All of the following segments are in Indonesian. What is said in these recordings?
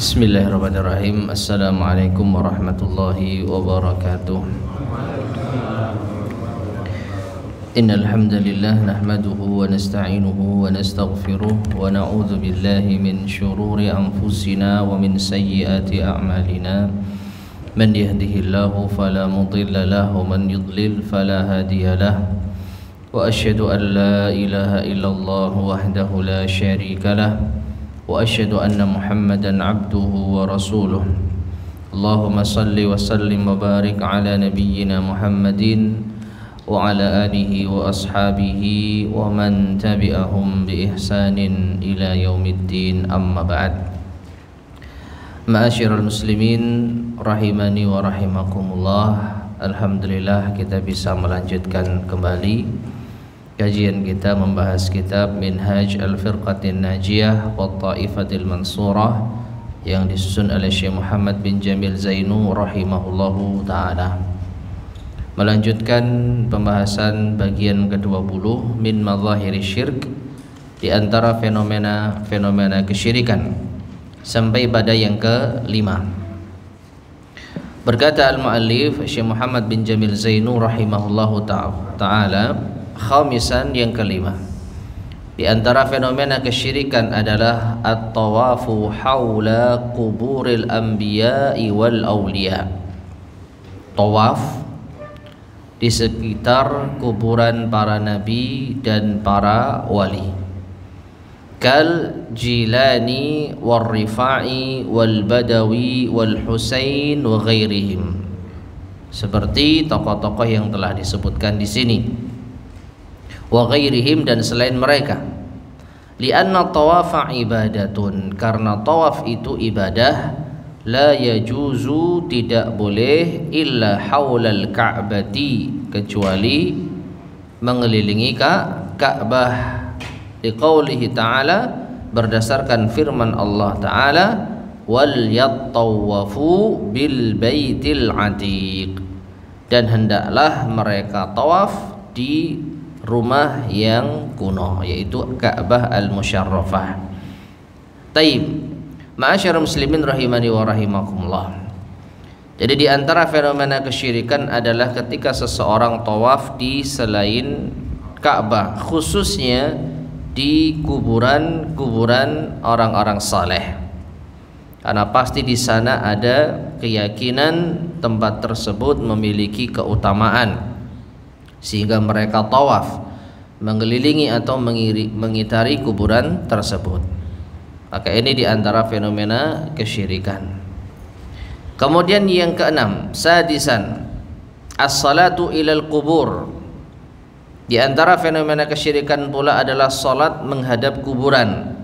Bismillahirrahmanirrahim. Assalamualaikum warahmatullahi wabarakatuh. Innal hamdalillah nahmaduhu wa nasta'inuhu wa nastaghfiruh wa na'udzu billahi min shururi anfusina wa min sayyiati a'malina. Man yahdihillahu fala mudilla lahu wa man yudlil fala hadiya lahu. Wa asyhadu an la ilaha illallah wahdahu la syarika lahu. وأشهد أن محمدا عبده ورسوله اللهم صل وسلم وبارك على نبينا محمد وعلى آله وأصحابه ومن تبعهم بإحسان إلى يوم الدين أما بعد معاشر المسلمين rahimani wa rahimakumullah. Alhamdulillah kita bisa melanjutkan kembali kajian kita membahas kitab Minhaj Al-Firqatin Najiyah wa Ta'ifatil Mansurah yang disusun oleh Syekh Muhammad bin Jamil Zainu rahimahullahu ta'ala. Melanjutkan pembahasan bagian ke-20 min mazahiri syirk, di antara fenomena kesyirikan, sampai pada yang ke-5. Berkata al-muallif Syekh Muhammad bin Jamil Zainu rahimahullahu ta'ala, khamisan, yang kelima, di antara fenomena kesyirikan adalah at-tawafu haula kuburil anbiya'i wal awliya. Tawaf di sekitar kuburan para nabi dan para wali. Kal Jilani wal Rifa'i wal Badawi wal Husain wa ghairihim, seperti tokoh-tokoh yang telah disebutkan di sini. Wa ghairihim, dan selain mereka. Lianna tawafa ibadatun, karena tawaf itu ibadah. La yajuzu, tidak boleh, illa haulal ka'bati, kecuali mengelilingi Ka'bah. Liqaulihi ta'ala, berdasarkan firman Allah ta'ala, wal yattawafu bil baitil atiq, dan hendaklah mereka tawaf di rumah yang kuno, yaitu Ka'bah al-Musyarrafah. Taib, ma'asyarul muslimin rahimani wa rahimakumullah. Jadi di antara fenomena kesyirikan adalah ketika seseorang tawaf di selain Ka'bah, khususnya di kuburan orang-orang saleh. Karena pasti di sana ada keyakinan tempat tersebut memiliki keutamaan, sehingga mereka tawaf mengelilingi atau mengitari kuburan tersebut. Maka ini diantara fenomena kesyirikan. Kemudian yang keenam, sadisan, as-salatu ilal kubur. Di antara fenomena kesyirikan pula adalah salat menghadap kuburan.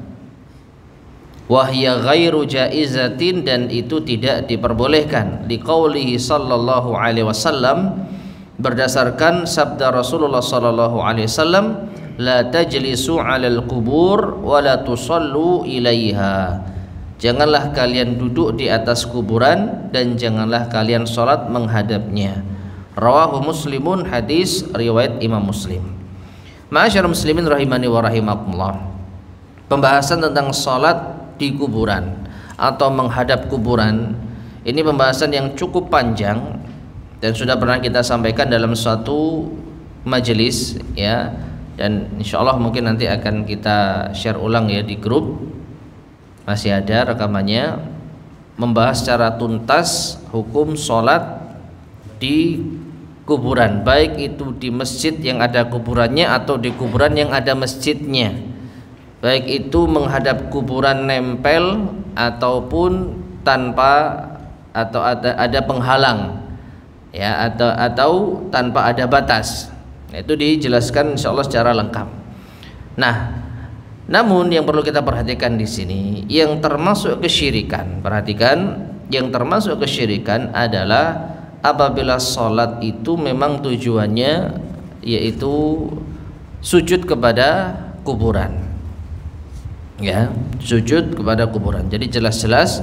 Wahya ghairu jaizatin, dan itu tidak diperbolehkan. Liqaulihi sallallahu alaihi wasallam, berdasarkan sabda Rasulullah sallallahu alaihi wasallam, la tajlisu 'alal qubur wa la tusallu ilaiha. Janganlah kalian duduk di atas kuburan dan janganlah kalian salat menghadapnya. Rawahu Muslimun, hadis riwayat Imam Muslim. Ma'asyarul muslimin rahimani wa rahimakumullah. Pembahasan tentang salat di kuburan atau menghadap kuburan ini pembahasan yang cukup panjang, dan sudah pernah kita sampaikan dalam suatu majelis, ya, dan insyaallah mungkin nanti akan kita share ulang ya di grup, masih ada rekamannya, membahas secara tuntas hukum sholat di kuburan, baik itu di masjid yang ada kuburannya atau di kuburan yang ada masjidnya, baik itu menghadap kuburan nempel ataupun tanpa, atau ada penghalang, ya, atau tanpa ada batas. Itu dijelaskan insyaallah secara lengkap. Nah, namun yang perlu kita perhatikan di sini, yang termasuk kesyirikan, perhatikan, yang termasuk kesyirikan adalah apabila sholat itu memang tujuannya yaitu sujud kepada kuburan, ya, sujud kepada kuburan. Jadi jelas-jelas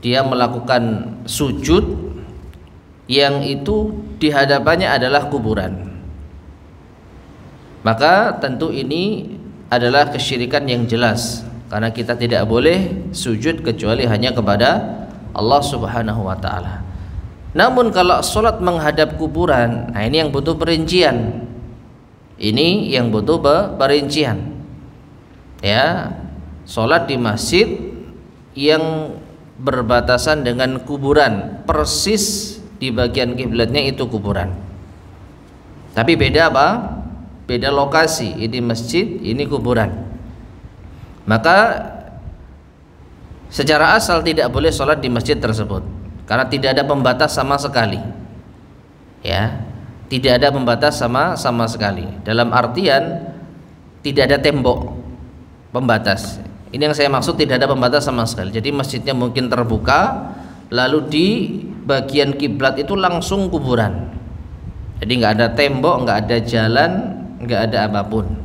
dia melakukan sujud yang itu di hadapannya adalah kuburan. Maka tentu ini adalah kesyirikan yang jelas, karena kita tidak boleh sujud kecuali hanya kepada Allah Subhanahu wa taala. Namun kalau sholat menghadap kuburan, nah ini yang butuh perincian. Ini yang butuh perincian. Ya, sholat di masjid yang berbatasan dengan kuburan, persis di bagian kiblatnya itu kuburan. Tapi beda apa? Beda lokasi. Ini masjid, ini kuburan. Maka secara asal tidak boleh sholat di masjid tersebut, karena tidak ada pembatas sama sekali. Ya, tidak ada pembatas sama sekali. Dalam artian tidak ada tembok pembatas. Ini yang saya maksud, tidak ada pembatas sama sekali. Jadi masjidnya mungkin terbuka, lalu di bagian kiblat itu langsung kuburan. Jadi nggak ada tembok, nggak ada jalan, nggak ada apapun.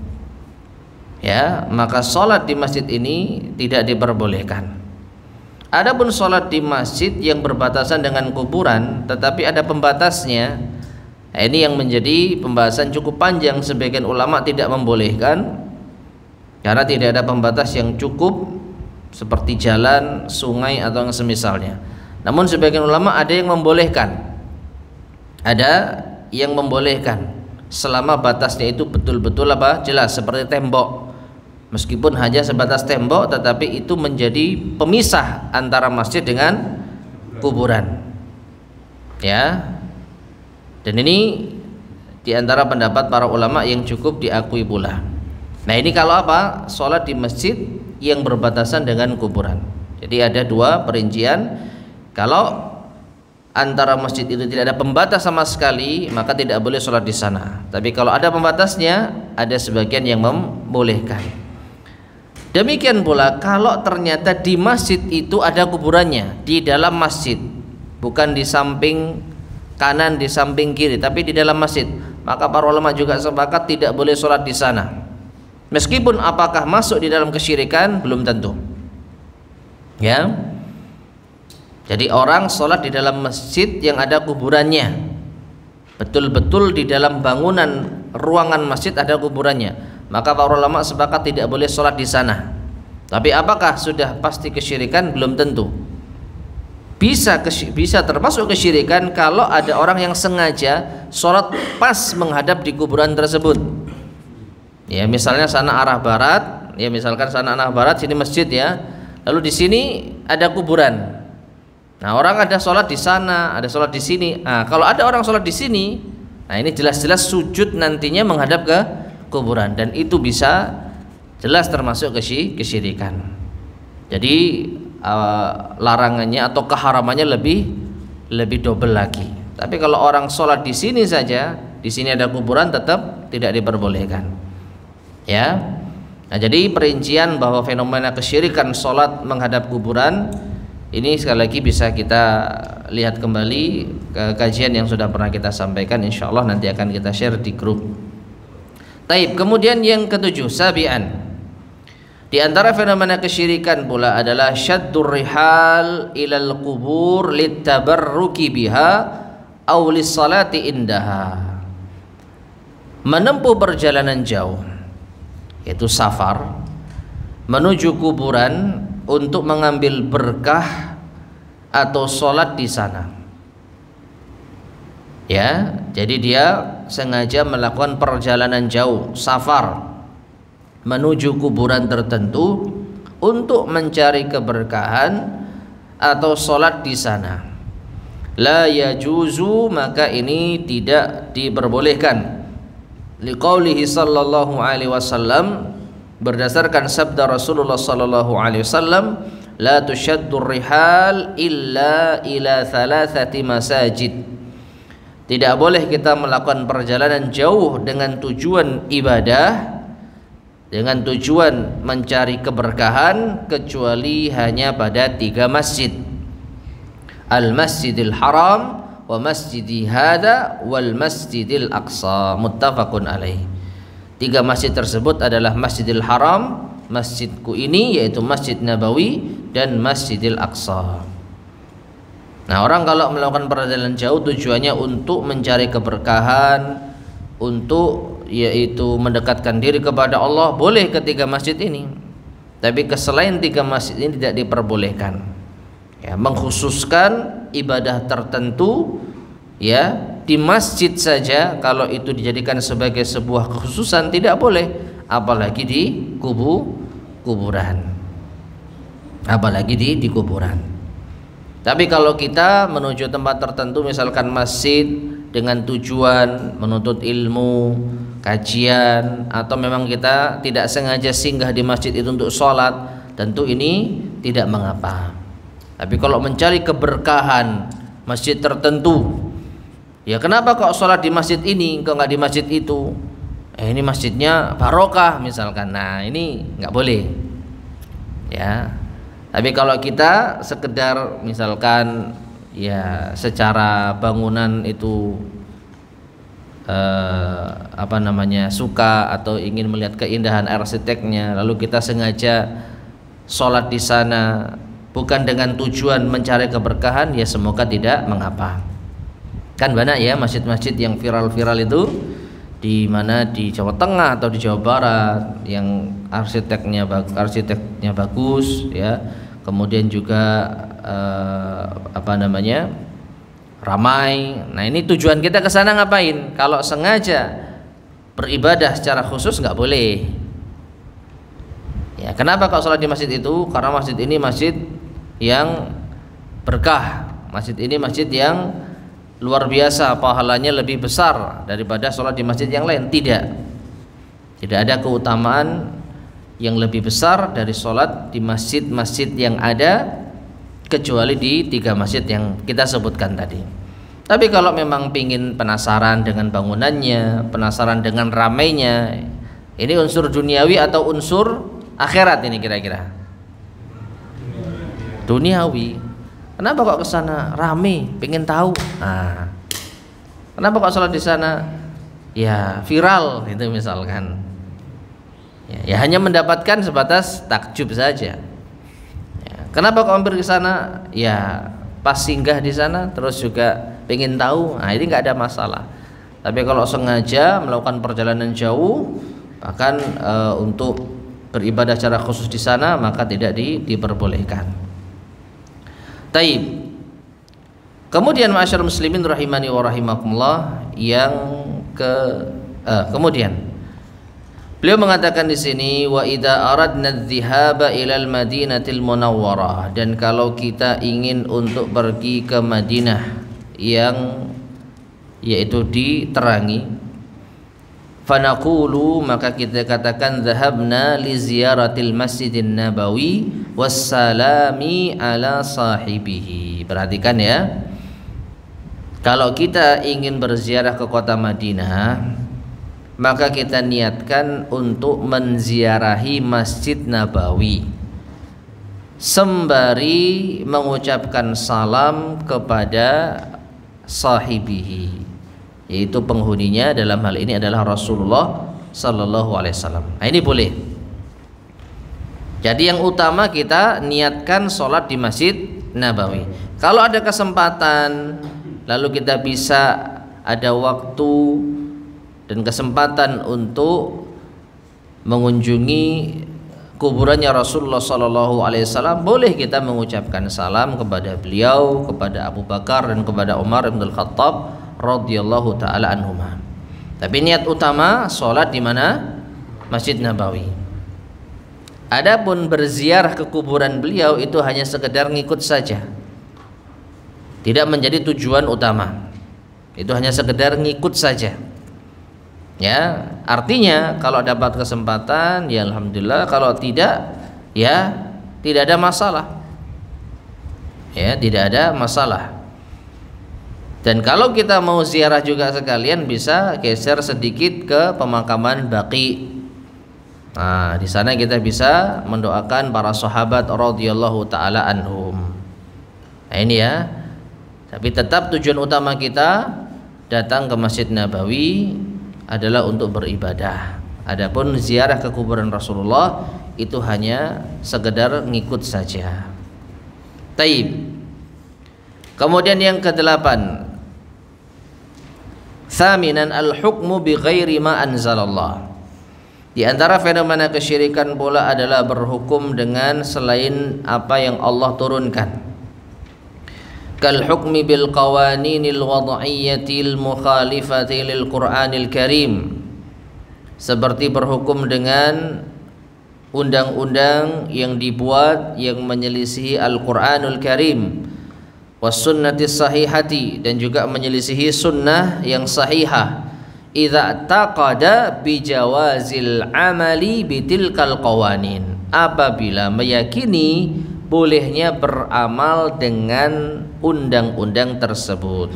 Ya, maka sholat di masjid ini tidak diperbolehkan. Adapun sholat di masjid yang berbatasan dengan kuburan, tetapi ada pembatasnya, nah ini yang menjadi pembahasan cukup panjang. Sebagian ulama tidak membolehkan, karena tidak ada pembatas yang cukup seperti jalan, sungai atau yang semisalnya. Namun sebagian ulama ada yang membolehkan, ada yang membolehkan selama batasnya itu betul-betul apa? Jelas, seperti tembok. Meskipun hanya sebatas tembok, tetapi itu menjadi pemisah antara masjid dengan kuburan. Ya. Dan ini diantara pendapat para ulama yang cukup diakui pula. Nah ini kalau apa? Sholat di masjid yang berbatasan dengan kuburan. Jadi ada dua perincian. Kalau antara masjid itu tidak ada pembatas sama sekali, maka tidak boleh sholat di sana. Tapi kalau ada pembatasnya, ada sebagian yang membolehkan. Demikian pula kalau ternyata di masjid itu ada kuburannya, di dalam masjid, bukan di samping kanan, di samping kiri, tapi di dalam masjid, maka para ulama juga sepakat tidak boleh sholat di sana. Meskipun apakah masuk di dalam kesyirikan, belum tentu. Ya. Jadi orang sholat di dalam masjid yang ada kuburannya, betul-betul di dalam bangunan ruangan masjid ada kuburannya, maka para ulama sepakat tidak boleh sholat di sana. Tapi apakah sudah pasti kesyirikan? Belum tentu. Bisa termasuk kesyirikan kalau ada orang yang sengaja sholat pas menghadap di kuburan tersebut. Ya, misalnya sana arah barat, ya misalkan sana arah barat, sini masjid ya. Lalu di sini ada kuburan. Nah, orang ada sholat di sana, ada sholat di sini. Nah, kalau ada orang sholat di sini, nah ini jelas-jelas sujud nantinya menghadap ke kuburan, dan itu bisa jelas termasuk kesyirikan. Jadi larangannya atau keharamannya lebih double lagi. Tapi kalau orang sholat di sini saja, di sini ada kuburan, tetap tidak diperbolehkan. Ya, nah jadi perincian bahwa fenomena kesyirikan sholat menghadap kuburan ini sekali lagi bisa kita lihat kembali ke kajian yang sudah pernah kita sampaikan. Insya Allah nanti akan kita share di grup. Taib. Kemudian yang ketujuh, sabian. Di antara fenomena kesyirikan pula adalah syaddur rihal ilal qubur litabarruki biha aw lis-salati indaha. Menempuh perjalanan jauh, yaitu safar, menuju kuburan untuk mengambil berkah atau sholat di sana. Ya, jadi dia sengaja melakukan perjalanan jauh, safar, menuju kuburan tertentu untuk mencari keberkahan atau sholat di sana. La yajuzu, maka ini tidak diperbolehkan. Liqaulihi sallallahu alaihi wasallam, berdasarkan sabda Rasulullah sallallahu alaihi wasallam, la tushaddur rihal illa ila thalathati masajid. Tidak boleh kita melakukan perjalanan jauh dengan tujuan ibadah, dengan tujuan mencari keberkahan, kecuali hanya pada 3 masjid. Al-Masjidil Haram wa Masjidi Hada wal Masjidil Aqsa, muttafaqun alaih. 3 masjid tersebut adalah Masjidil Haram, masjidku ini yaitu Masjid Nabawi, dan Masjidil Aqsa. Nah, orang kalau melakukan perjalanan jauh tujuannya untuk mencari keberkahan, untuk yaitu mendekatkan diri kepada Allah, boleh ke 3 masjid ini. Tapi selain 3 masjid ini tidak diperbolehkan. Ya, mengkhususkan ibadah tertentu ya di masjid saja, kalau itu dijadikan sebagai sebuah kekhususan tidak boleh, apalagi di kuburan. Apalagi di kuburan. Tapi kalau kita menuju tempat tertentu, misalkan masjid dengan tujuan menuntut ilmu, kajian, atau memang kita tidak sengaja singgah di masjid itu untuk sholat, tentu ini tidak mengapa. Tapi kalau mencari keberkahan masjid tertentu, ya kenapa kok sholat di masjid ini, kok nggak di masjid itu? Ini masjidnya barokah misalkan. Nah ini nggak boleh. Ya. Tapi kalau kita sekedar misalkan ya secara bangunan itu suka atau ingin melihat keindahan arsiteknya, lalu kita sengaja sholat di sana bukan dengan tujuan mencari keberkahan, ya semoga tidak mengapa. Kan banyak ya masjid-masjid yang viral-viral itu di mana di Jawa Tengah atau di Jawa Barat yang arsiteknya bagus ya, kemudian juga ramai. Nah ini tujuan kita ke sana ngapain? Kalau sengaja beribadah secara khusus nggak boleh. Ya, kenapa kok sholat di masjid itu? Karena masjid ini masjid yang berkah. Masjid ini masjid yang luar biasa, pahalanya lebih besar daripada sholat di masjid yang lain. Tidak ada keutamaan yang lebih besar dari sholat di masjid-masjid yang ada, kecuali di 3 masjid yang kita sebutkan tadi. Tapi kalau memang pingin penasaran dengan bangunannya, penasaran dengan ramainya, ini unsur duniawi atau unsur akhirat ini kira-kira? Duniawi. Kenapa kok ke sana rame, pingin tahu? Nah, kenapa kok sholat di sana? Ya viral itu misalkan. Ya hanya mendapatkan sebatas takjub saja. Kenapa kok hampir ke sana? Ya pas singgah di sana terus juga pengen tahu. Nah ini nggak ada masalah. Tapi kalau sengaja melakukan perjalanan jauh, bahkan untuk beribadah secara khusus di sana, maka tidak diperbolehkan. Taib. Kemudian ma'asyarul muslimin rahimani wa rahimakumullah, kemudian beliau mengatakan di sini, wa idza aradna adh-dhihaba ilal Madinatil Munawwarah, dan kalau kita ingin untuk pergi ke Madinah yang yaitu diterangi, fanaqulu, maka kita katakan dhahabna li ziyaratil Masjidin Nabawi wassalami ala sahibihi. Perhatikan ya, kalau kita ingin berziarah ke kota Madinah, maka kita niatkan untuk menziarahi Masjid Nabawi sembari mengucapkan salam kepada sahibihi, yaitu penghuninya, dalam hal ini adalah Rasulullah sallallahu alaihi wasallam. Nah, ini boleh. Jadi yang utama kita niatkan sholat di Masjid Nabawi. Kalau ada kesempatan, lalu kita bisa ada waktu dan kesempatan untuk mengunjungi kuburannya Rasulullah sallallahu alaihi wasallam, boleh kita mengucapkan salam kepada beliau, kepada Abu Bakar dan kepada Umar bin Khattab radhiyallahu taala anhuma. Tapi niat utama salat di mana? Masjid Nabawi. Adapun berziarah ke kuburan beliau itu hanya sekedar ngikut saja, tidak menjadi tujuan utama. Itu hanya sekedar ngikut saja. Ya, artinya kalau dapat kesempatan ya alhamdulillah, kalau tidak ya tidak ada masalah. Ya, tidak ada masalah. Dan kalau kita mau ziarah juga sekalian bisa geser sedikit ke pemakaman Baqi. Nah, di sana kita bisa mendoakan para sahabat radhiyallahu taala anhum. Nah, ini ya. Tapi tetap tujuan utama kita datang ke Masjid Nabawi adalah untuk beribadah. Adapun ziarah ke kuburan Rasulullah itu hanya sekedar ngikut saja. Taib. Kemudian yang ke-8, thaminan al-hukmu bi ghairi ma anzalallah. Di antara fenomena kesyirikan pula adalah berhukum dengan selain apa yang Allah turunkan. Kal hukmi bil qawaninil wad'iyyatil mukhalifati lil Qur'anil Karim. Seperti berhukum dengan undang-undang yang dibuat yang menyelisihi Al-Qur'anul Karim was sunnatis sahihati, dan juga menyelisihi sunnah yang sahihah. Idza taqada bijawazil amali bitilkal qawanin, apabila meyakini bolehnya beramal dengan undang-undang tersebut.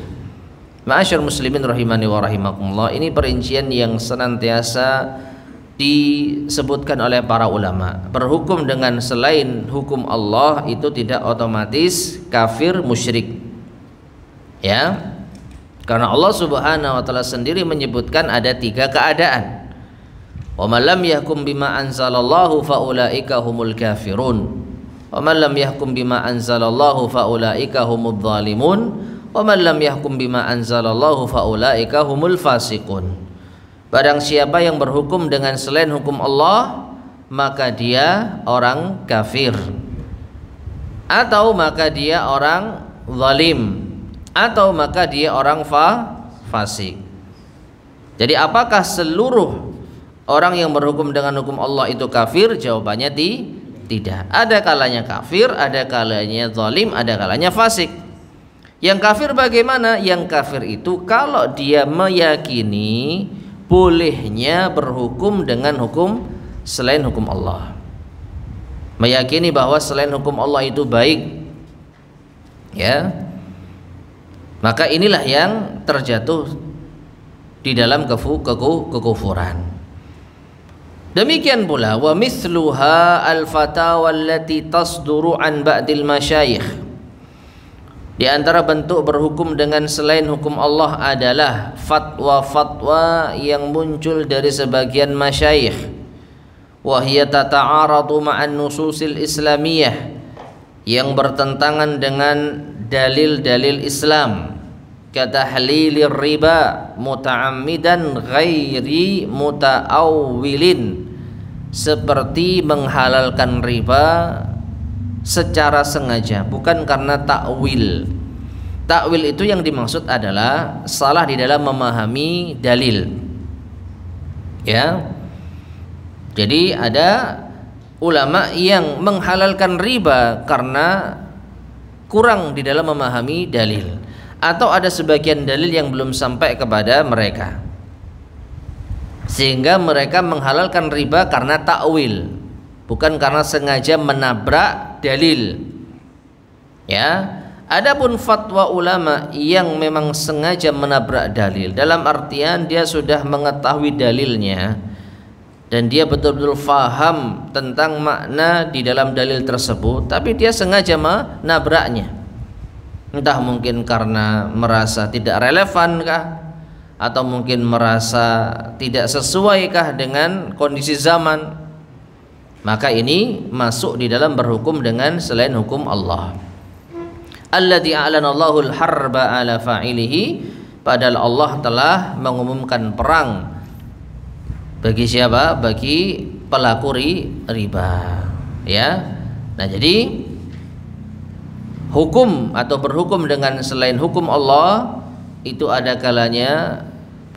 Ma'asyar muslimin rahimani wa rahimakumullah, ini perincian yang senantiasa disebutkan oleh para ulama. Berhukum dengan selain hukum Allah itu tidak otomatis kafir musyrik, ya. Karena Allah Subhanahu wa taala sendiri menyebutkan ada 3 keadaan. Wa man lam yahkum bima anzalallahu faulaika humul kafirun. Wa man lam yahkum bima anzalallahu faulaika humudz zalimun. Wa man lam yahkum bima anzalallahu faulaika humul fasiqun. Barang siapa yang berhukum dengan selain hukum Allah, maka dia orang kafir, atau maka dia orang zalim, atau maka dia orang fasik. Jadi apakah seluruh orang yang berhukum dengan hukum Allah itu kafir? Jawabannya tidak. Ada kalanya kafir, ada kalanya zalim, ada kalanya fasik. Yang kafir bagaimana? Yang kafir itu kalau dia meyakini bolehnya berhukum dengan hukum selain hukum Allah, meyakini bahwa selain hukum Allah itu baik, ya, maka inilah yang terjatuh di dalam kekufuran. Demikian pula wa mithluha al-fatawa allati tasduru an ba'dil masyayikh. Di antara bentuk berhukum dengan selain hukum Allah adalah fatwa-fatwa yang muncul dari sebagian masyayikh. Wa hiya tata'aradu ma'an nususil islamiyah, yang bertentangan dengan dalil-dalil Islam. Katahlilir riba muta'ammidan ghairi muta'awwilin, seperti menghalalkan riba secara sengaja, bukan karena takwil. Takwil itu yang dimaksud adalah salah di dalam memahami dalil, ya. Jadi ada ulama yang menghalalkan riba karena kurang di dalam memahami dalil, atau ada sebagian dalil yang belum sampai kepada mereka, sehingga mereka menghalalkan riba karena takwil, bukan karena sengaja menabrak dalil, ya. Adapun fatwa ulama yang memang sengaja menabrak dalil, dalam artian dia sudah mengetahui dalilnya dan dia betul-betul faham tentang makna di dalam dalil tersebut, tapi dia sengaja menabraknya, entah mungkin karena merasa tidak relevan kah, atau mungkin merasa tidak sesuai kah dengan kondisi zaman, maka ini masuk di dalam berhukum dengan selain hukum Allah. Alladzi a'lana Allahul harba ala fa'ilihi, padahal Allah telah mengumumkan perang bagi siapa? Bagi pelaku riba, ya. Nah, jadi hukum atau berhukum dengan selain hukum Allah itu ada kalanya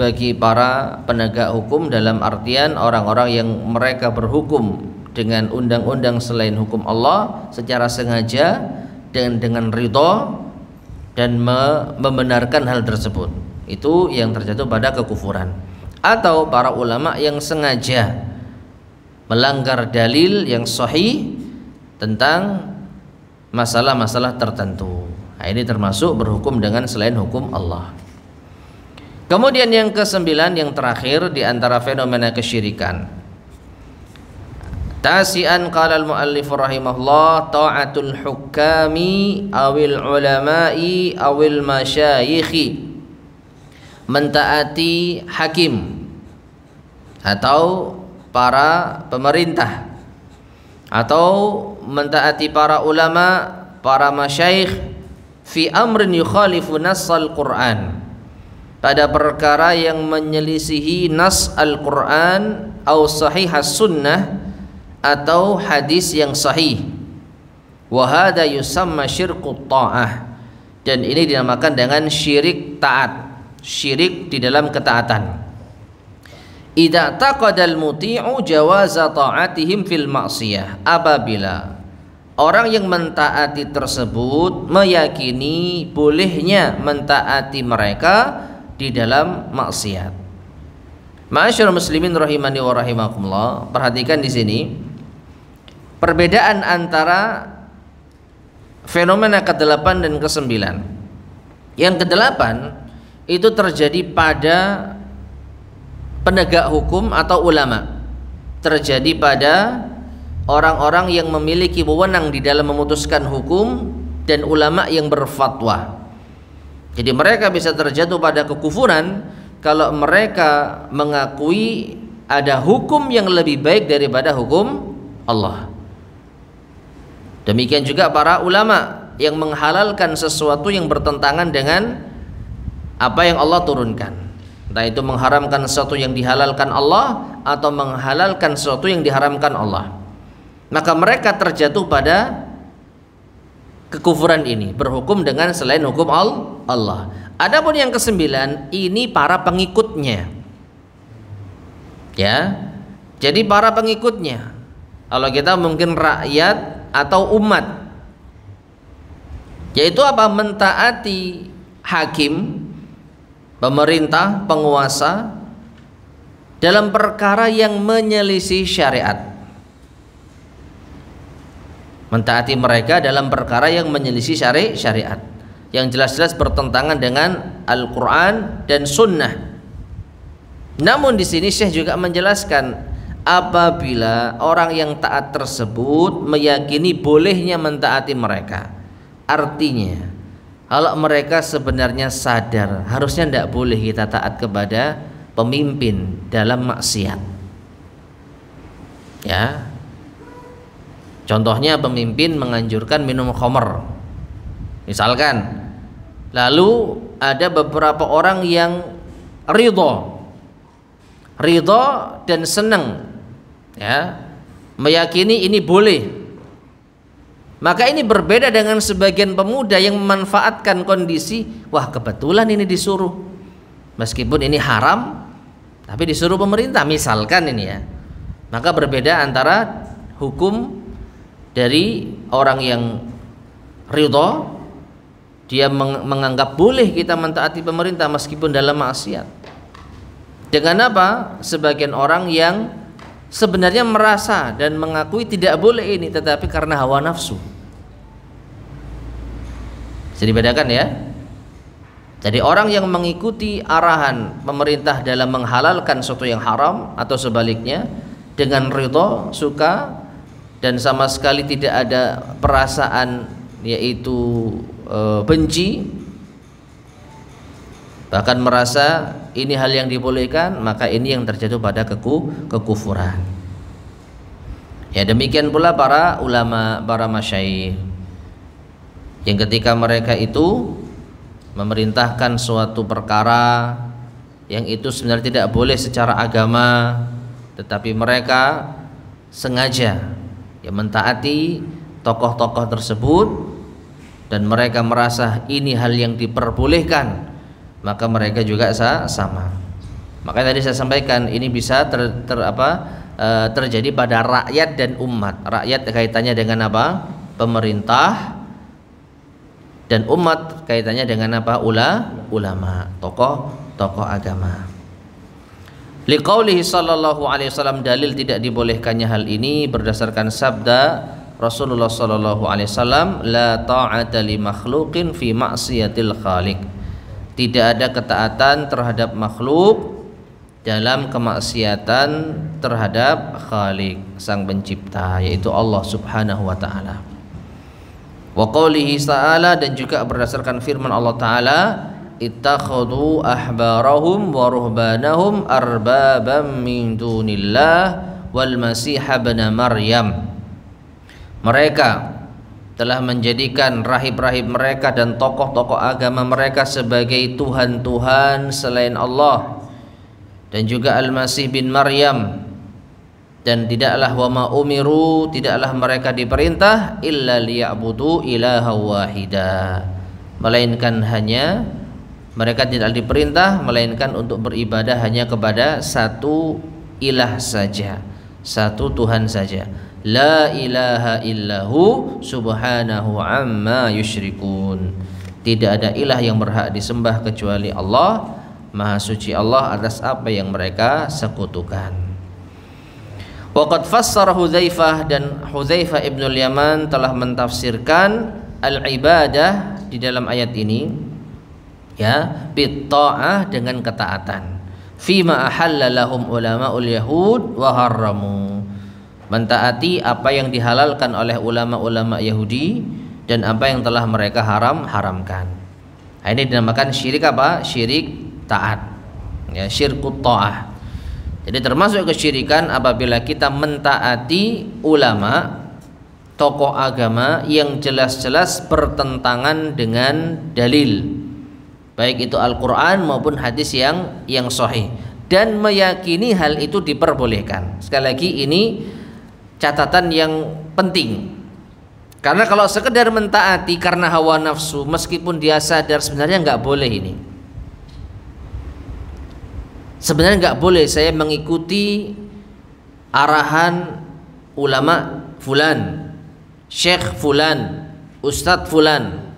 bagi para penegak hukum, dalam artian orang-orang yang mereka berhukum dengan undang-undang selain hukum Allah secara sengaja dan dengan ridha dan membenarkan hal tersebut, itu yang terjatuh pada kekufuran. Atau para ulama yang sengaja melanggar dalil yang sahih tentang masalah-masalah tertentu, nah, ini termasuk berhukum dengan selain hukum Allah. Kemudian yang ke-9, yang terakhir di antara fenomena kesyirikan, tasian qala al-muallif rahimahullah ta'atul hukami awil ulama'i awil masyayikhi, mentaati hakim atau para pemerintah, atau mentaati para ulama, para masyayikh fi amrin yukhalifu nassal Quran, pada perkara yang menyelisihi nas Al-Quran atau sahih as-sunnah atau hadis yang sahih. Wa hadza yusamma syirkut ta'ah, dan ini dinamakan dengan syirik taat, syirik di dalam ketaatan. Idza taqadal muti'u jawaza ta'atihim fil ma'siyah, apabila orang yang mentaati tersebut meyakini bolehnya mentaati mereka di dalam maksiat. Ma'asyiral muslimin rahimani wa rahimakumullah, perhatikan di sini perbedaan antara fenomena ke-8 dan ke-9. Yang ke-8 itu terjadi pada penegak hukum atau ulama, terjadi pada orang-orang yang memiliki wewenang di dalam memutuskan hukum dan ulama yang berfatwa. Jadi mereka bisa terjatuh pada kekufuran kalau mereka mengakui ada hukum yang lebih baik daripada hukum Allah. Demikian juga para ulama yang menghalalkan sesuatu yang bertentangan dengan apa yang Allah turunkan, entah itu mengharamkan sesuatu yang dihalalkan Allah atau menghalalkan sesuatu yang diharamkan Allah. Maka mereka terjatuh pada kekufuran ini, berhukum dengan selain hukum Allah. Adapun yang ke-9 ini para pengikutnya, ya. Jadi para pengikutnya, kalau kita mungkin rakyat atau umat, yaitu apa? Mentaati hakim, pemerintah, penguasa dalam perkara yang menyelisih syariat. Mentaati mereka dalam perkara yang menyelisih syariat, yang jelas-jelas bertentangan dengan Al-Quran dan Sunnah. Namun di sini Syekh juga menjelaskan, apabila orang yang taat tersebut meyakini bolehnya mentaati mereka, artinya kalau mereka sebenarnya sadar harusnya tidak boleh kita taat kepada pemimpin dalam maksiat, ya. Contohnya pemimpin menganjurkan minum khamr misalkan, lalu ada beberapa orang yang ridho dan senang, ya, meyakini ini boleh. Maka ini berbeda dengan sebagian pemuda yang memanfaatkan kondisi, wah kebetulan ini disuruh, meskipun ini haram tapi disuruh pemerintah misalkan ini, ya. Maka berbeda antara hukum dari orang yang ridho, dia menganggap boleh kita mentaati pemerintah meskipun dalam maksiat, dengan apa? Sebagian orang yang sebenarnya merasa dan mengakui tidak boleh ini, tetapi karena hawa nafsu. Bisa dibedakan, ya. Jadi orang yang mengikuti arahan pemerintah dalam menghalalkan sesuatu yang haram atau sebaliknya dengan ridho, suka, dan sama sekali tidak ada perasaan yaitu benci, bahkan merasa ini hal yang dibolehkan, maka ini yang terjatuh pada kekufuran. Ya, demikian pula para ulama, para masyayikh, yang ketika mereka itu memerintahkan suatu perkara yang itu sebenarnya tidak boleh secara agama, tetapi mereka sengaja ya mentaati tokoh-tokoh tersebut dan mereka merasa ini hal yang diperbolehkan, maka mereka juga sama. Makanya tadi saya sampaikan ini bisa terjadi pada rakyat dan umat. Rakyat kaitannya dengan apa? Pemerintah, dan umat kaitannya dengan apa? Ulama, tokoh agama. Liqaulihi sallallahu alaihi wasallam, dalil tidak dibolehkannya hal ini berdasarkan sabda Rasulullah sallallahu alaihi wasallam, la ta'ata li makhluqin fi ma'siyatil khaliq. Tidak ada ketaatan terhadap makhluk dalam kemaksiatan terhadap Khaliq, sang pencipta, yaitu Allah Subhanahu wa taala. Wa qaulihi ta'ala, dan juga berdasarkan firman Allah taala, ittakhadhu ahbarahum wa ruhbanahum arbabam min dunillah wal masih ibn Maryam. Mereka telah menjadikan rahib-rahib mereka dan tokoh-tokoh agama mereka sebagai tuhan-tuhan selain Allah, dan juga Al-Masih bin Maryam. Dan tidaklah wa ma umiru, tidaklah mereka diperintah illa liya'budu ilaha wahida, melainkan hanya mereka tidak diperintah melainkan untuk beribadah hanya kepada satu ilah saja, satu Tuhan saja. La ilaha illahu subhanahu amma yusyrikun. Tidak ada ilah yang berhak disembah kecuali Allah, Maha suci Allah atas apa yang mereka sekutukan. Waqad fassara Hudzaifah, dan Hudzaifah ibnul Yaman telah mentafsirkan al-ibadah di dalam ayat ini, ya, bitta'ah, dengan ketaatan. Fima ahalla lahum ulama'ul yahud wa harramu, mentaati apa yang dihalalkan oleh ulama-ulama Yahudi dan apa yang telah mereka haramkan. Nah, ini dinamakan syirik apa? Syirik taat, ya, syirkut ta'ah. Jadi termasuk kesyirikan apabila kita mentaati ulama, tokoh agama yang jelas-jelas bertentangan dengan dalil, baik itu Al-Quran maupun hadis yang sahih, dan meyakini hal itu diperbolehkan. Sekali lagi ini catatan yang penting, karena kalau sekedar mentaati karena hawa nafsu, meskipun dia sadar sebenarnya nggak boleh ini. Sebenarnya nggak boleh saya mengikuti arahan ulama fulan, syekh fulan, ustadz fulan,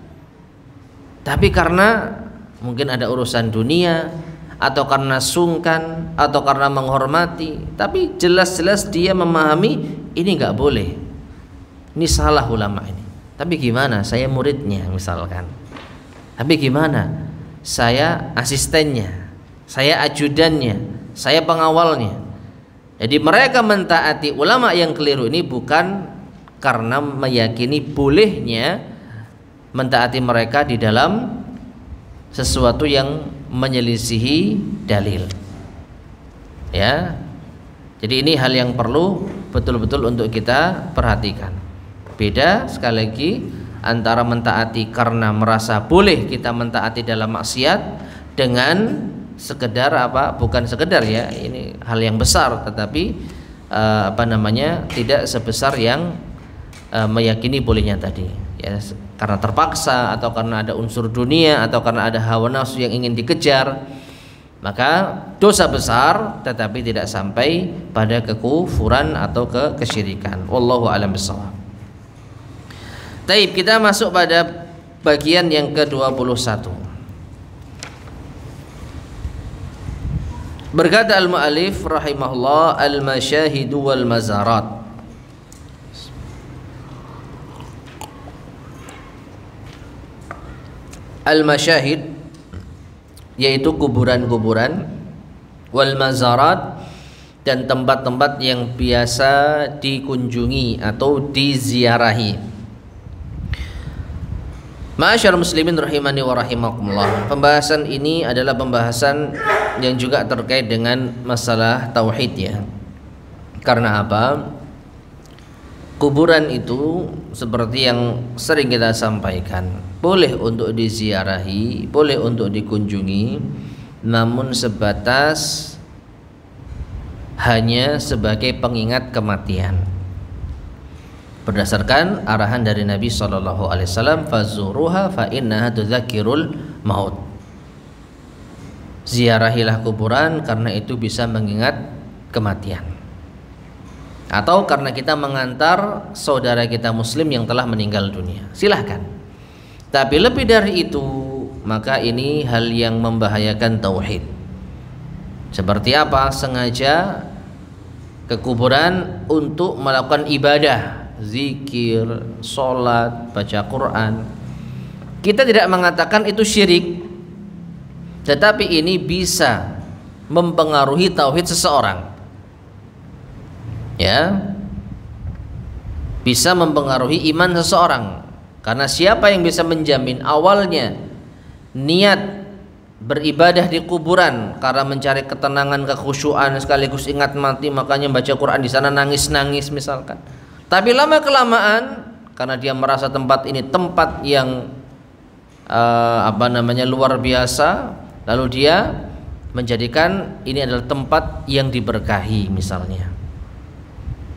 tapi karena mungkin ada urusan dunia, atau karena sungkan, atau karena menghormati, tapi jelas-jelas dia memahami ini nggak boleh, ini salah ulama ini. Tapi gimana? Saya muridnya misalkan. Tapi gimana? Saya asistennya, saya ajudannya, saya pengawalnya. Jadi mereka mentaati ulama yang keliru ini bukan karena meyakini bolehnya mentaati mereka di dalam sesuatu yang menyelisihi dalil, ya. Jadi ini hal yang perlu betul-betul untuk kita perhatikan. Beda sekali lagi antara mentaati karena merasa boleh kita mentaati dalam maksiat dengan sekedar apa, bukan sekedar, ya, ini hal yang besar, tetapi tidak sebesar yang meyakini bolehnya tadi, ya, karena terpaksa atau karena ada unsur dunia atau karena ada hawa nafsu yang ingin dikejar, maka dosa besar tetapi tidak sampai pada kekufuran atau kesyirikan. Wallahu a'lam bishawab. Taib, kita masuk pada bagian yang ke-21. Berkata al-mu'allif rahimahullah, al-masyahidu wal mazarat. Al-masyahid yaitu kuburan-kuburan, wal mazarat, dan tempat-tempat yang biasa dikunjungi atau diziarahi. Ma'asyar muslimin rahimani wa rahimakumullah. Pembahasan ini adalah pembahasan yang juga terkait dengan masalah tauhid, ya. Karena apa? Kuburan itu seperti yang sering kita sampaikan, boleh untuk diziarahi, boleh untuk dikunjungi, namun sebatas hanya sebagai pengingat kematian. Berdasarkan arahan dari Nabi SAW, fazuruha fa innaha tudzakirul maut. Ziarahilah kuburan karena itu bisa mengingat kematian. Atau karena kita mengantar saudara kita muslim yang telah meninggal dunia, silahkan. Tapi lebih dari itu, maka ini hal yang membahayakan tauhid. Seperti apa? Sengaja ke kuburan untuk melakukan ibadah, zikir, sholat, baca Quran. Kita tidak mengatakan itu syirik, tetapi ini bisa mempengaruhi tauhid seseorang, ya, bisa mempengaruhi iman seseorang. Karena siapa yang bisa menjamin awalnya niat beribadah di kuburan karena mencari ketenangan, kekhusyuan, sekaligus ingat mati, makanya baca Quran di sana nangis-nangis misalkan. Tapi lama kelamaan karena dia merasa tempat ini tempat yang luar biasa, lalu dia menjadikan ini adalah tempat yang diberkahi misalnya.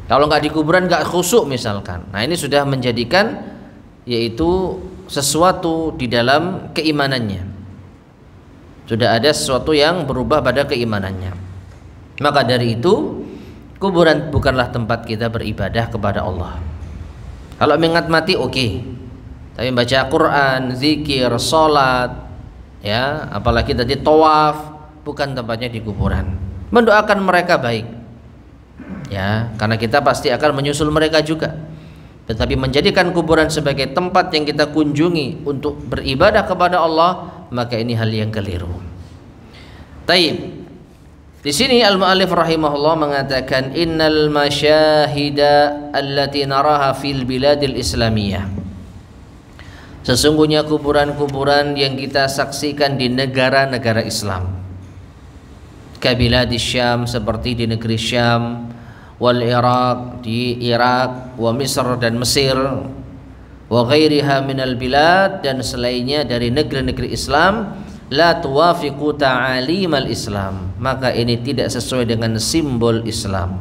Kalau nggak di kuburan nggak khusyuk misalkan. Nah ini sudah menjadikan yaitu sesuatu di dalam keimanannya. Sudah ada sesuatu yang berubah pada keimanannya. Maka dari itu kuburan bukanlah tempat kita beribadah kepada Allah. Kalau mengingat mati oke. Tapi baca Quran, zikir, sholat, ya, apalagi tadi tawaf, bukan tempatnya di kuburan. Mendoakan mereka baik, ya, karena kita pasti akan menyusul mereka juga. Tetapi menjadikan kuburan sebagai tempat yang kita kunjungi untuk beribadah kepada Allah, maka ini hal yang keliru. Taib. Di sini al-mu'allif rahimahullah mengatakan innal masyahida allati naraha fil biladil islamiyah. Sesungguhnya kuburan-kuburan yang kita saksikan di negara-negara Islam, kabiladis Syam seperti di negeri Syam, wal Iraq di Irak, wa Misr dan Mesir, wa ghairiha minal bilad dan selainnya dari negeri-negeri Islam, la tuwafiqu ta'alimal Islam, maka ini tidak sesuai dengan simbol Islam.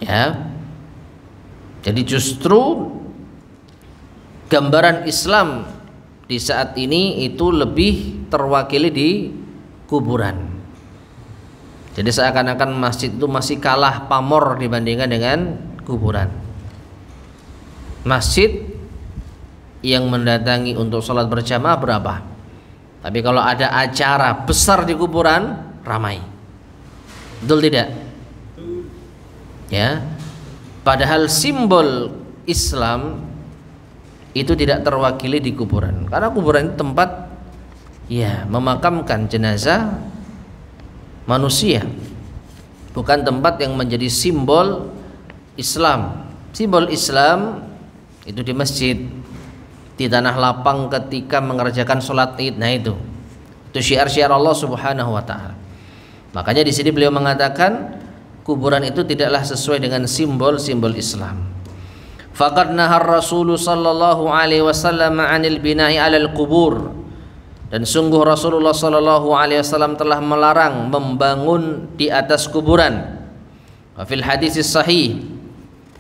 Ya. Jadi justru gambaran Islam di saat ini itu lebih terwakili di kuburan. Jadi seakan-akan masjid itu masih kalah pamor dibandingkan dengan kuburan. Masjid yang mendatangi untuk sholat berjamaah berapa? Tapi kalau ada acara besar di kuburan ramai. Betul tidak? Ya. Padahal simbol Islam itu tidak terwakili di kuburan, karena kuburan itu tempat ya memakamkan jenazah manusia, bukan tempat yang menjadi simbol Islam. Simbol Islam itu di masjid, di tanah lapang ketika mengerjakan sholat id. Nah itu syiar-syiar Allah Subhanahu wa taala. Makanya di sini beliau mengatakan kuburan itu tidaklah sesuai dengan simbol-simbol Islam. Faqad nahar Rasul sallallahu alaihi wasallam 'anil bina'i 'alal qubur. Dan sungguh Rasulullah sallallahu alaihi wasallam telah melarang membangun di atas kuburan. Wa fil hadis sahih,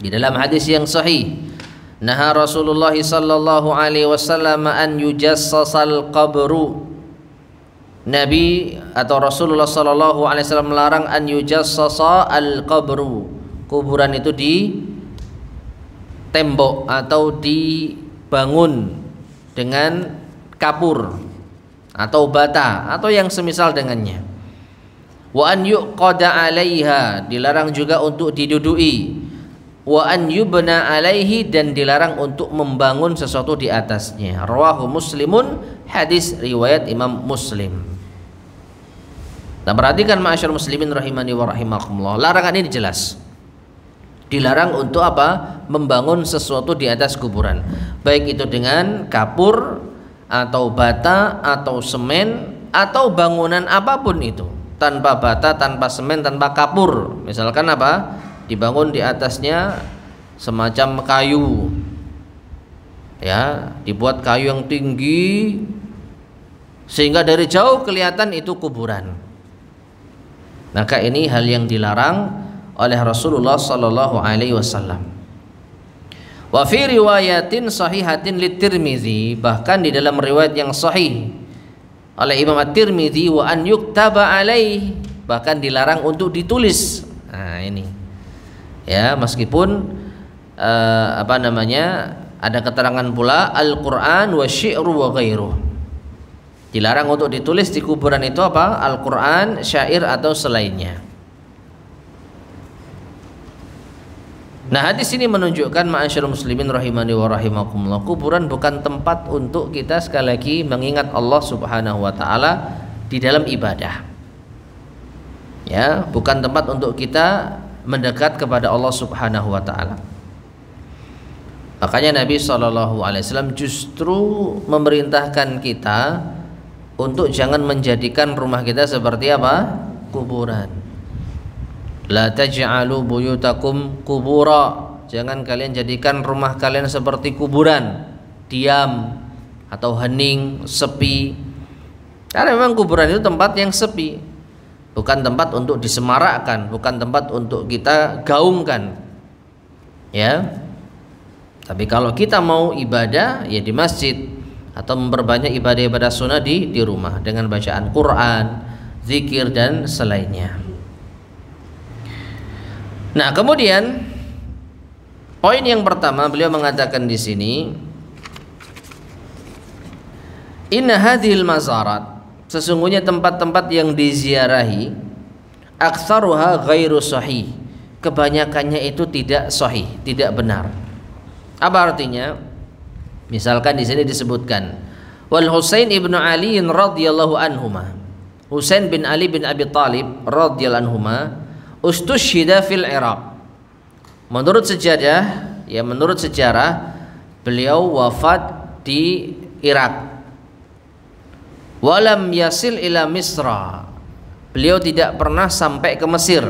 di dalam hadis yang sahih, naha Rasulullah sallallahu alaihi wasallam an yujassasal qabru. Nabi atau Rasulullah sallallahu alaihi wasallam melarang an yujassasa al qabru. Kuburan itu di tembok atau dibangun dengan kapur atau bata atau yang semisal dengannya. Wa an yuqada 'alaiha, dilarang juga untuk diduduki. Wa an yubna 'alaihi, dan dilarang untuk membangun sesuatu di atasnya. Rawahu Muslimun, hadis riwayat Imam Muslim. Nah, perhatikan ma'asyar muslimin rahimani wa rahimakumullah. Larangan ini jelas. Dilarang untuk apa? Membangun sesuatu di atas kuburan, baik itu dengan kapur atau bata atau semen atau bangunan apapun itu, tanpa bata, tanpa semen, tanpa kapur. Misalkan apa? Dibangun di atasnya semacam kayu, ya, dibuat kayu yang tinggi sehingga dari jauh kelihatan itu kuburan. Maka ini hal yang dilarang oleh Rasulullah sallallahu alaihi wasallam. Wa fi riwayatin sahihatin liT-Tirmidzi, bahkan di dalam riwayat yang sahih oleh Imam At-Tirmidzi, wa an yuktaba alaih, bahkan dilarang untuk ditulis. Nah, ini. Ya, meskipun ada keterangan pula Al-Qur'an wa syi'ru wa ghairuh. Dilarang untuk ditulis di kuburan itu apa? Al-Qur'an, syair atau selainnya. Nah, hadis ini menunjukkan ma'asyarul muslimin rahimani wa rahimakumullah, kuburan bukan tempat untuk kita sekali lagi mengingat Allah Subhanahu wa taala di dalam ibadah. Ya, bukan tempat untuk kita mendekat kepada Allah Subhanahu wa taala. Makanya Nabi SAW justru memerintahkan kita untuk jangan menjadikan rumah kita seperti apa? Kuburan. La taj'alu buyutakum kubura, jangan kalian jadikan rumah kalian seperti kuburan, diam atau hening, sepi. Karena memang kuburan itu tempat yang sepi, bukan tempat untuk disemarakkan, bukan tempat untuk kita gaungkan, ya. Tapi kalau kita mau ibadah, ya di masjid, atau memperbanyak ibadah-ibadah sunnah di rumah dengan bacaan Quran, zikir dan selainnya. Nah, kemudian poin yang pertama beliau mengatakan di sini, inna hadhil mazarat, sesungguhnya tempat-tempat yang diziarahi, aktsaruha ghairu sahih, kebanyakannya itu tidak sahih, tidak benar. Apa artinya? Misalkan di sini disebutkan wal Husain ibnu Ali radhiyallahu anhuma, Husain bin Ali bin Abi Thalib radhiyallahu anhuma ustusyhida fil Iraq. Menurut sejarah beliau wafat di Irak. Walam yasil ila Misra, beliau tidak pernah sampai ke Mesir.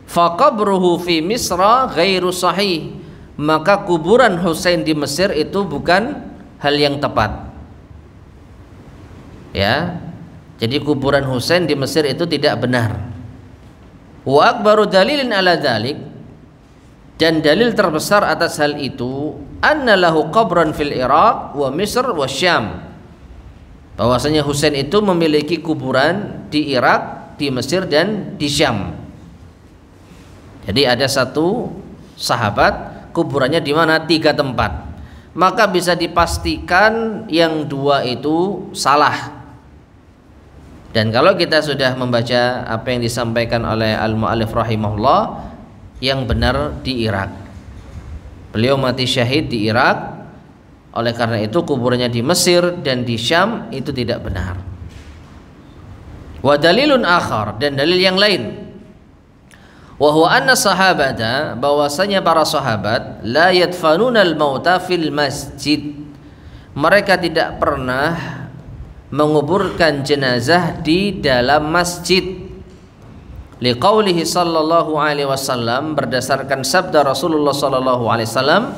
Faqabruhu fi Misra ghairu sahih, maka kuburan Husain di Mesir itu bukan hal yang tepat. Ya. Jadi kuburan Husain di Mesir itu tidak benar. Wa akbaru dalilin ala dzalik, dan dalil terbesar atas hal itu, anna lahu qabran fil Iraq wa Misr wa Syam, bahwasanya Husain itu memiliki kuburan di Irak, di Mesir dan di Syam. Jadi ada satu sahabat kuburannya di mana? 3 tempat. Maka bisa dipastikan yang 2 itu salah. Dan kalau kita sudah membaca apa yang disampaikan oleh al-mu'allif rahimahullah, yang benar di Irak. Beliau mati syahid di Irak. Oleh karena itu kuburannya di Mesir dan di Syam itu tidak benar. Wa dalilun akhar, dan dalil yang lain, wa huwa anna sahabata, bahwasanya para sahabat la yadfanuna al-mauta fil masjid, mereka tidak pernah menguburkan jenazah di dalam masjid. Liqaulihi sallallahu alaihi wasallam, berdasarkan sabda Rasulullah sallallahu alaihi wasallam,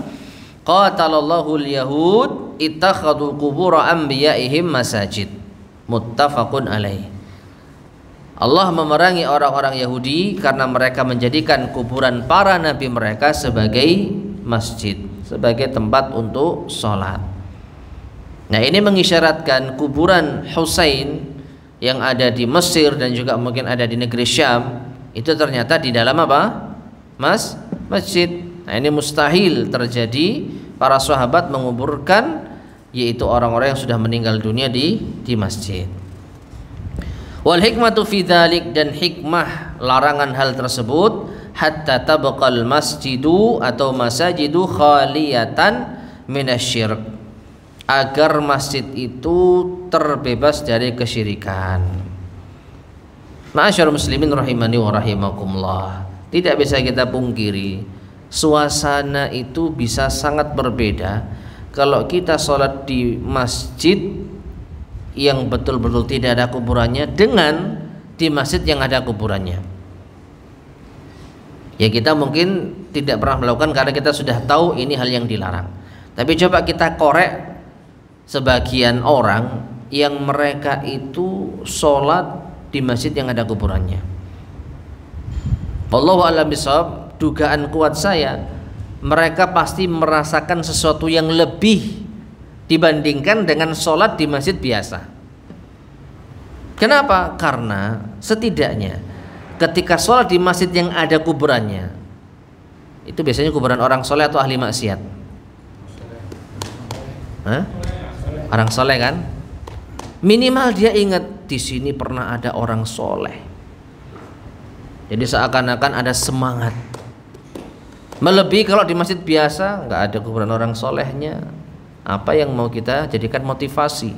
qatalallahu al-yahud ittakhadhu qubur anbiya'ihim masajid, muttafaqun alaih. Allah memerangi orang-orang Yahudi karena mereka menjadikan kuburan para nabi mereka sebagai masjid, sebagai tempat untuk sholat. Nah, ini mengisyaratkan kuburan Husain yang ada di Mesir dan juga mungkin ada di negeri Syam itu ternyata di dalam apa? Masjid. Nah, ini mustahil terjadi para sahabat menguburkan, yaitu orang-orang yang sudah meninggal dunia di masjid. Wal hikmatu fi dzalik, dan hikmah larangan hal tersebut, hatta tabqal masjidu atau masajidu khaliyatan minasyirk, agar masjid itu terbebas dari kesyirikan. Ma'asyarul muslimin rahimani wa rahimakumullah, tidak bisa kita pungkiri suasana itu bisa sangat berbeda kalau kita sholat di masjid yang betul-betul tidak ada kuburannya dengan di masjid yang ada kuburannya. Ya, kita mungkin tidak pernah melakukan karena kita sudah tahu ini hal yang dilarang. Tapi coba kita korek sebagian orang yang mereka itu sholat di masjid yang ada kuburannya. Wallahu a'lam bishawab, dugaan kuat saya mereka pasti merasakan sesuatu yang lebih dibandingkan dengan sholat di masjid biasa. Kenapa? Karena setidaknya ketika sholat di masjid yang ada kuburannya, itu biasanya kuburan orang soleh atau ahli maksiat? Hah? Orang soleh kan? Minimal dia ingat di sini pernah ada orang soleh. Jadi seakan-akan ada semangat. Melebihi kalau di masjid biasa nggak ada kuburan orang solehnya, apa yang mau kita jadikan motivasi?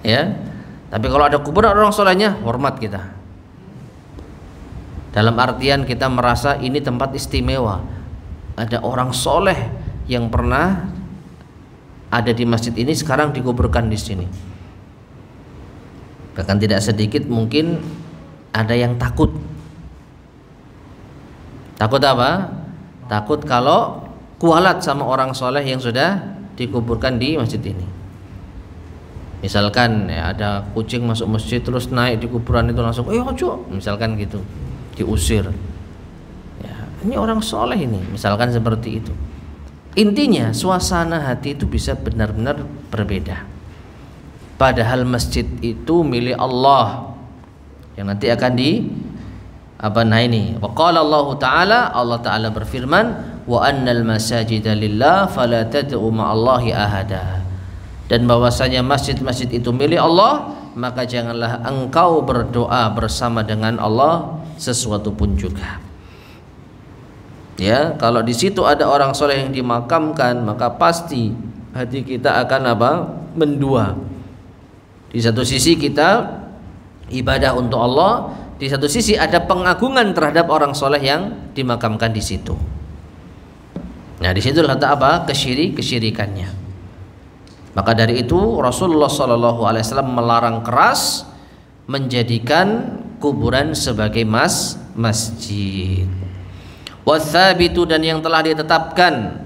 Ya, tapi kalau ada kuburan orang solehnya, hormat kita. Dalam artian kita merasa ini tempat istimewa. Ada orang soleh yang pernah ada di masjid ini, sekarang dikuburkan di sini. Bahkan tidak sedikit mungkin ada yang takut. Takut apa? Takut kalau kualat sama orang soleh yang sudah dikuburkan di masjid ini. Misalkan ya, ada kucing masuk masjid terus naik di kuburan itu langsung, ojo, misalkan gitu, diusir. Ya, ini orang soleh ini, misalkan seperti itu. Intinya suasana hati itu bisa benar-benar berbeda. Padahal masjid itu milik Allah yang nanti akan wa qala Allah Ta'ala berfirman, wa annal masajida lillah fala tad'u ma'allahi ahada. Dan bahwasanya masjid-masjid itu milik Allah, maka janganlah engkau berdoa bersama dengan Allah sesuatu pun juga. Ya, kalau di situ ada orang soleh yang dimakamkan, maka pasti hati kita akan mendua. Di satu sisi kita ibadah untuk Allah, di satu sisi ada pengagungan terhadap orang soleh yang dimakamkan di situ. Nah, di situ letak kesyirikannya. Maka dari itu Rasulullah SAW melarang keras menjadikan kuburan sebagai masjid. Watsabitu, dan yang telah ditetapkan,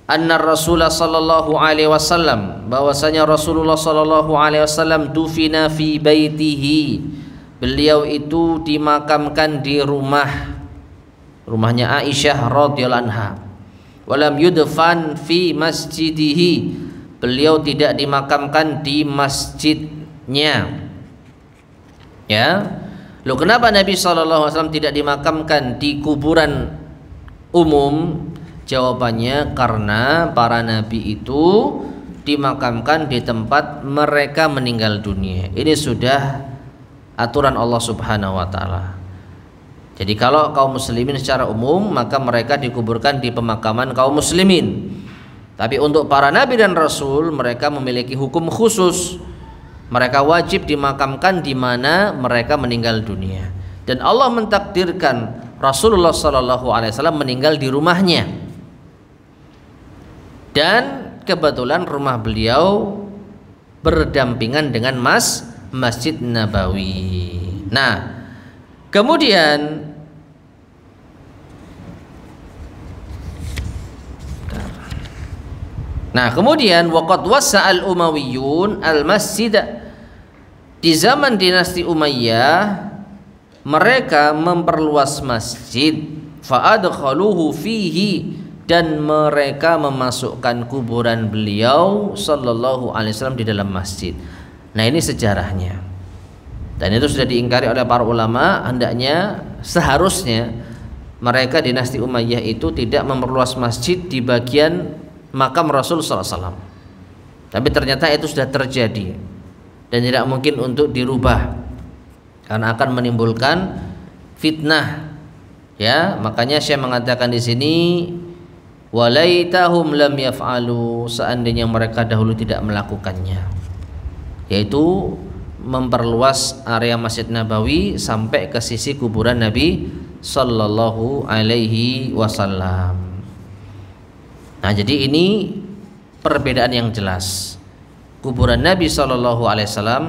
anna Rasulullah sallallahu alaihi wasallam, bahwasanya Rasulullah sallallahu alaihi wasallam dufina fi baitihi, beliau itu dimakamkan di rumahnya Aisyah radhiyallahu anha. Walam yudfan fi masjidihi, beliau tidak dimakamkan di masjidnya. Ya, loh, kenapa Nabi SAW tidak dimakamkan di kuburan umum? Jawabannya karena para nabi itu dimakamkan di tempat mereka meninggal dunia. Ini sudah aturan Allah Subhanahu wa taala. Jadi kalau kaum muslimin secara umum, maka mereka dikuburkan di pemakaman kaum muslimin. Tapi untuk para nabi dan rasul, mereka memiliki hukum khusus. Mereka wajib dimakamkan di mana mereka meninggal dunia. Dan Allah mentakdirkan Rasulullah SAW meninggal di rumahnya. Dan kebetulan rumah beliau berdampingan dengan Masjid Nabawi. Nah, kemudian waqad wasa'al Umayyun al-masjid, di zaman dinasti Umayyah mereka memperluas masjid, fa'adkhaluhu fihi, dan mereka memasukkan kuburan beliau sallallahu alaihi wasallam di dalam masjid. Nah, ini sejarahnya. Dan itu sudah diingkari oleh para ulama. Hendaknya seharusnya mereka dinasti Umayyah itu tidak memperluas masjid di bagian makam Rasul sallallahu alaihi wasallam. Tapi ternyata itu sudah terjadi dan tidak mungkin untuk dirubah karena akan menimbulkan fitnah. Ya, makanya Syekh mengatakan di sini, walaitahum lam yaf'alu, seandainya mereka dahulu tidak melakukannya, yaitu memperluas area Masjid Nabawi sampai ke sisi kuburan Nabi sallallahu alaihi wasallam. Nah, jadi ini perbedaan yang jelas. Kuburan Nabi sallallahu alaihi wasallam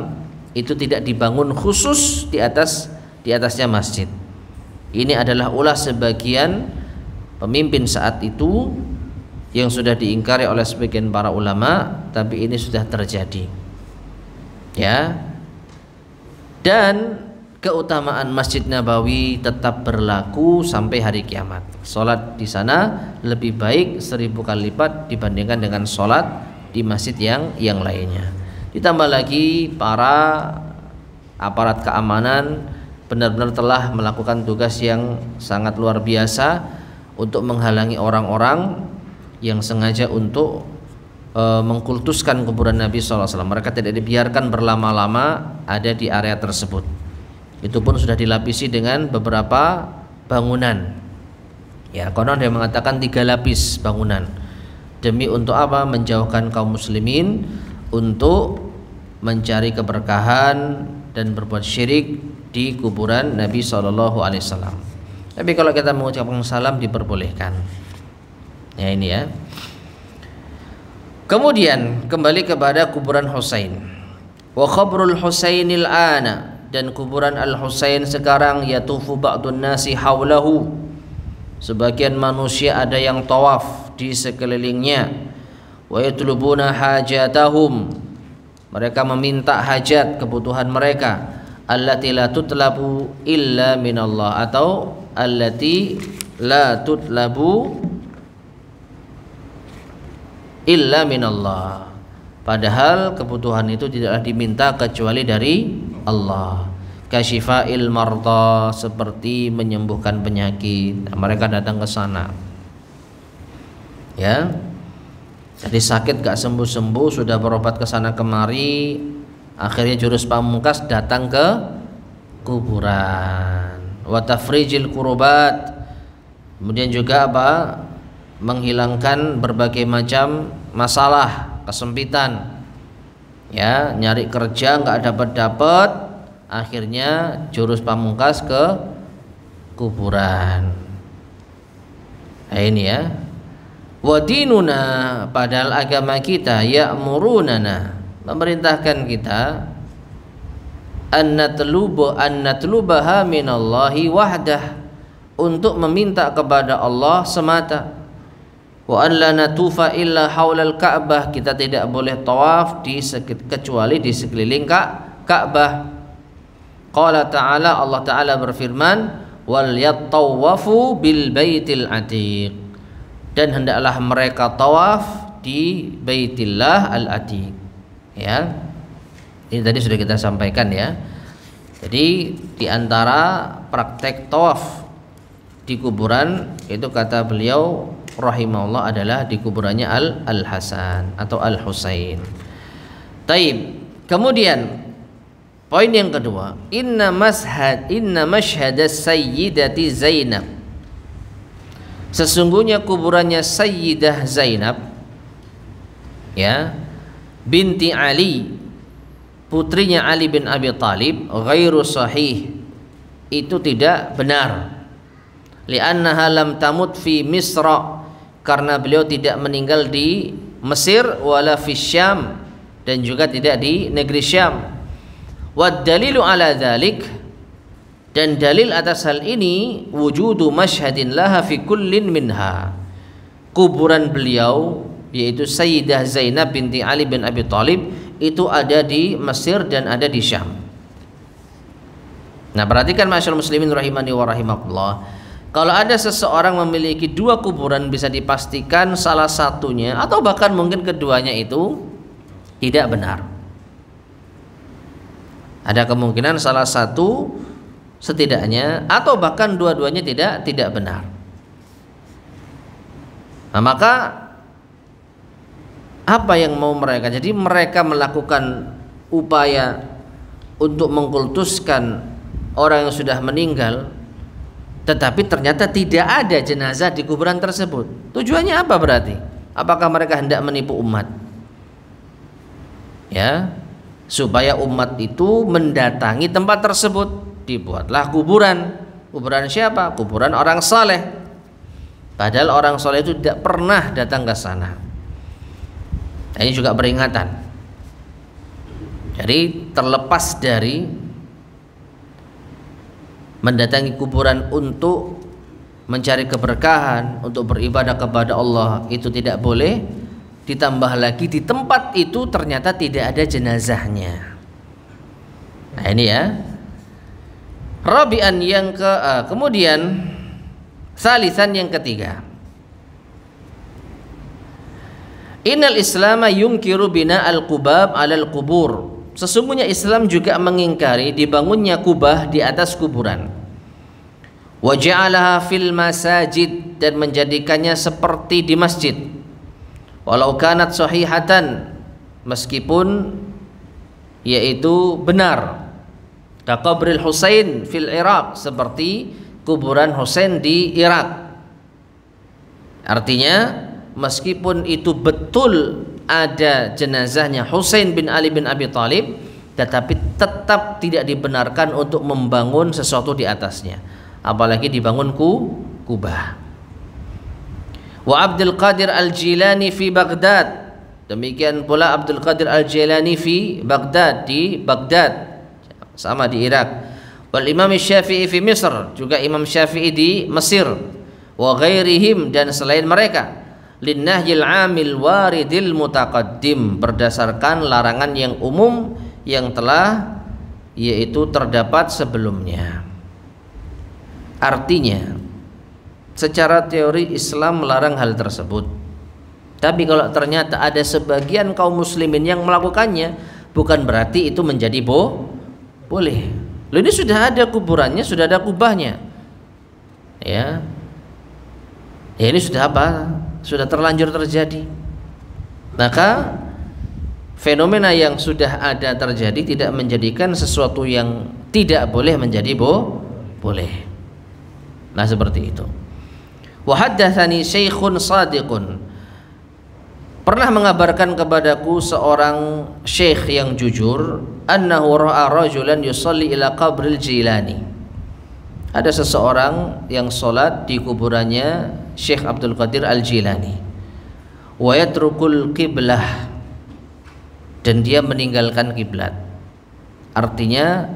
itu tidak dibangun khusus di atasnya masjid. Ini adalah ulah sebagian pemimpin saat itu yang sudah diingkari oleh sebagian para ulama, tapi ini sudah terjadi. Ya. Dan keutamaan Masjid Nabawi tetap berlaku sampai hari kiamat. Salat di sana lebih baik 1000 kali lipat dibandingkan dengan salat di masjid yang lainnya. Ditambah lagi para aparat keamanan benar-benar telah melakukan tugas yang sangat luar biasa untuk menghalangi orang-orang yang sengaja untuk mengkultuskan kuburan Nabi SAW. Mereka tidak dibiarkan berlama-lama ada di area tersebut. Itu pun sudah dilapisi dengan beberapa bangunan. Ya, konon dia mengatakan 3 lapis bangunan. Demi untuk apa? Menjauhkan kaum muslimin untuk mencari keberkahan dan berbuat syirik di kuburan Nabi SAW. Tapi kalau kita mengucapkan salam diperbolehkan. Ya, ini ya. Kemudian kembali kepada kuburan Husain. Wa qabrul Husainil ana, dan kuburan Al-Husain sekarang yatufu ba'dun nasi haulahu, Sebagian manusia ada yang tawaf di sekelilingnya. Wa yatlubuna hajatahum, mereka meminta hajat, kebutuhan mereka. Allati la tutlabu illa minallah, atau allati la tutlabu illa minallah, padahal kebutuhan itu tidaklah diminta kecuali dari Allah. Kasyifail marda, seperti menyembuhkan penyakit. Nah, mereka datang ke sana, ya. Jadi sakit gak sembuh-sembuh, sudah berobat ke sana kemari, akhirnya jurus pamungkas datang ke kuburan. Wa tafrijil kurubat, kemudian juga apa? Menghilangkan berbagai macam masalah, kesempitan. Ya, nyari kerja nggak dapat, akhirnya jurus pamungkas ke kuburan. Nah, ini ya. Wa dinuna, padahal agama kita ya'murunana, memerintahkan kita an natlubaha minallahi wahdah, untuk meminta kepada Allah semata. Wa an la natufa illa haulal Ka'bah, kita tidak boleh tawaf kecuali di sekeliling Ka'bah. Qala ta'ala, Allah Ta'ala berfirman, wal yattawafu bil baitil atiq, dan hendaklah mereka tawaf di Baitillah al-Atiq. Ya. Ini tadi sudah kita sampaikan ya. Jadi di antara praktek tawaf di kuburan itu, kata beliau rahimahullah, adalah di kuburannya Al-Hasan atau Al-Husain. Taib. Kemudian poin yang kedua, inna mashhadas sayyidati Zainab, sesungguhnya kuburannya Sayyidah Zainab, ya, binti Ali, putrinya Ali bin Abi Thalib, ghairu sahih, itu tidak benar. Li'annaha lam tamut fi Misra, karena beliau tidak meninggal di Mesir, wala fi Syam, dan juga tidak di negeri Syam. Wad dalilu ala dzalik, dan dalil atas hal ini, wujudu masyhadin laha fi kullin minha, kuburan beliau yaitu Sayyidah Zainab binti Ali bin Abi Thalib itu ada di Mesir dan ada di Syam. Nah, perhatikan masyaallah muslimin rahimani wa rahimakumullah, kalau ada seseorang memiliki dua kuburan, bisa dipastikan salah satunya atau bahkan mungkin keduanya itu tidak benar. Ada kemungkinan salah satu setidaknya atau bahkan dua-duanya tidak benar. Nah, maka apa yang mau mereka? Jadi mereka melakukan upaya untuk mengkultuskan orang yang sudah meninggal, tetapi ternyata tidak ada jenazah di kuburan tersebut. Tujuannya apa berarti? Apakah mereka hendak menipu umat? Ya, supaya umat itu mendatangi tempat tersebut, dibuatlah kuburan. Kuburan siapa? Kuburan orang saleh. Padahal orang saleh itu tidak pernah datang ke sana. Nah, ini juga peringatan. Jadi terlepas dari mendatangi kuburan untuk mencari keberkahan, untuk beribadah kepada Allah, itu tidak boleh. Ditambah lagi di tempat itu ternyata tidak ada jenazahnya. Nah, ini ya. Rabi'an kemudian salisan yang ketiga, innal islama yunkiru bina al-qubab alal qubur, sesungguhnya Islam juga mengingkari dibangunnya kubah di atas kuburan. Wa ja'alaha fil masajid, dan menjadikannya seperti di masjid. Walau kanat sahihatan, meskipun yaitu benar. Kaqabril Husain fil Iraq, seperti kuburan Husain di Irak. Artinya meskipun itu betul ada jenazahnya Husain bin Ali bin Abi Thalib, tetapi tetap tidak dibenarkan untuk membangun sesuatu di atasnya, apalagi dibangun kubah. Wa Abdul Qadir Al-Jilani fi Baghdad, demikian pula Abdul Qadir Al-Jilani fi Baghdad, di Baghdad, sama di Irak. Wal Imam Syafi'i fi Misr, juga Imam Syafi'i di Mesir. wa ghairihim dan selain mereka, linnahyil 'amil waridil mutaqaddim, berdasarkan larangan yang umum yang telah yaitu terdapat sebelumnya. Artinya secara teori Islam melarang hal tersebut, tapi kalau ternyata ada sebagian kaum muslimin yang melakukannya, bukan berarti itu menjadi boleh. Loh, ini sudah ada kuburannya, sudah ada kubahnya, ya ini sudah apa? Sudah terlanjur terjadi. Maka fenomena yang sudah ada terjadi tidak menjadikan sesuatu yang tidak boleh menjadi boleh. Nah, seperti itu. Wa haddatsani syaikhun shadiqun, pernah mengabarkan kepadaku seorang syekh yang jujur, annahu ra'a rajulan yusalli ila qabril Jilani. Ada seseorang yang salat di kuburannya Syekh Abdul Qadir Al-Jilani. Wa yatrukul qiblah, dan dia meninggalkan kiblat. Artinya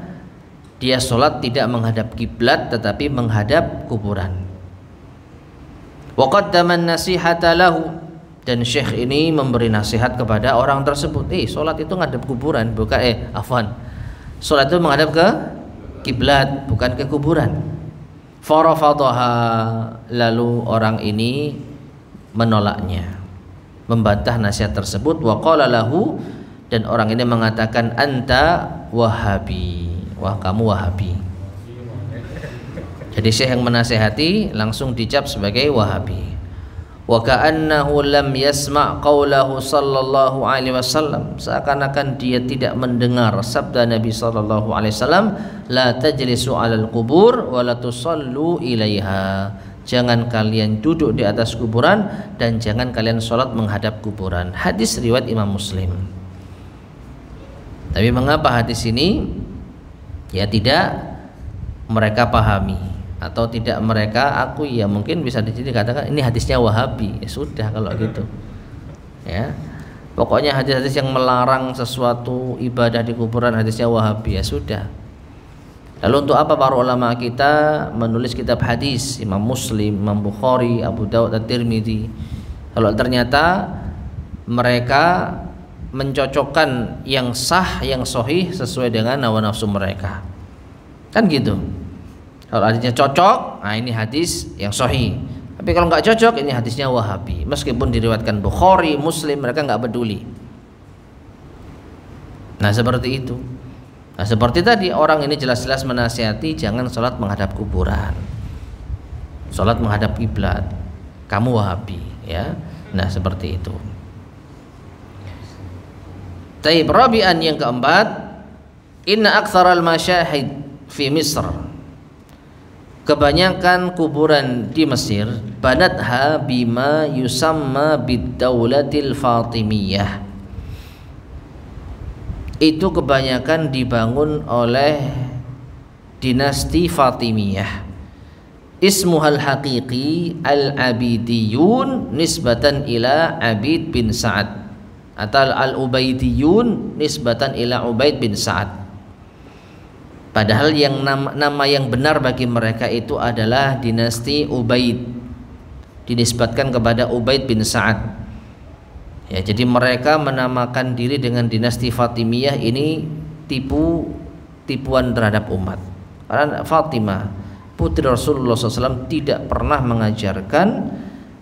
dia sholat tidak menghadap kiblat tetapi menghadap kuburan. Wa qaddama an-nasihata lahu, dan syekh ini memberi nasihat kepada orang tersebut. Sholat itu menghadap kuburan, bukan sholat itu menghadap ke kiblat, bukan ke kuburan. Farafadaha, lalu orang ini menolaknya, membantah nasihat tersebut. Wa qala lahu, dan orang ini mengatakan, anta wahabi, wah kamu wahabi. Jadi syekh yang menasihati langsung dicap sebagai wahabi. Wa ka'annahu lam yasma' qawlahu sallallahu alaihi wasallam, seakan-akan dia tidak mendengar sabda Nabi sallallahu alaihi wasallam, la tajlisu 'alal qubur wa la tusallu ilaiha, jangan kalian duduk di atas kuburan dan jangan kalian sholat menghadap kuburan. Hadis riwayat Imam Muslim. Tapi mengapa hadis ini ya tidak mereka pahami atau tidak mereka akui? Ya mungkin bisa dikatakan ini hadisnya Wahabi. Ya sudah kalau gitu. Ya. Pokoknya hadis-hadis yang melarang sesuatu ibadah di kuburan hadisnya Wahabi, ya sudah. Lalu untuk apa para ulama kita menulis kitab hadis? Imam Muslim, Imam Bukhari, Abu Dawud, At-Tirmidzi. Kalau ternyata mereka mencocokkan yang sah, yang sahih sesuai dengan hawa nafsu mereka, kan gitu. Kalau hadisnya cocok, nah ini hadis yang sahih. Tapi kalau nggak cocok, ini hadisnya Wahabi. Meskipun diriwayatkan Bukhari, Muslim, mereka nggak peduli. Nah seperti itu. Nah seperti tadi, orang ini jelas-jelas menasihati jangan sholat menghadap kuburan, sholat menghadap kiblat. Kamu Wahabi, ya. Nah seperti itu. Taib rabi'an, yang keempat, inna aktsaral masyahid fi Misr, kebanyakan kuburan di Mesir, banatha bima yusamma bid-daulatil Fatimiyah, itu kebanyakan dibangun oleh dinasti Fatimiyah. Ismuhal haqiqi al-Abidiyun nisbatan ila Abid bin Sa'ad, atau al-Ubaidiyun nisbatan ila Ubaid bin Sa'ad. Padahal yang nama yang benar bagi mereka itu adalah dinasti Ubaid, dinisbatkan kepada Ubaid bin Sa'ad. Ya, jadi mereka menamakan diri dengan dinasti Fatimiyah ini tipuan terhadap umat. Karena Fatimah putri Rasulullah SAW tidak pernah mengajarkan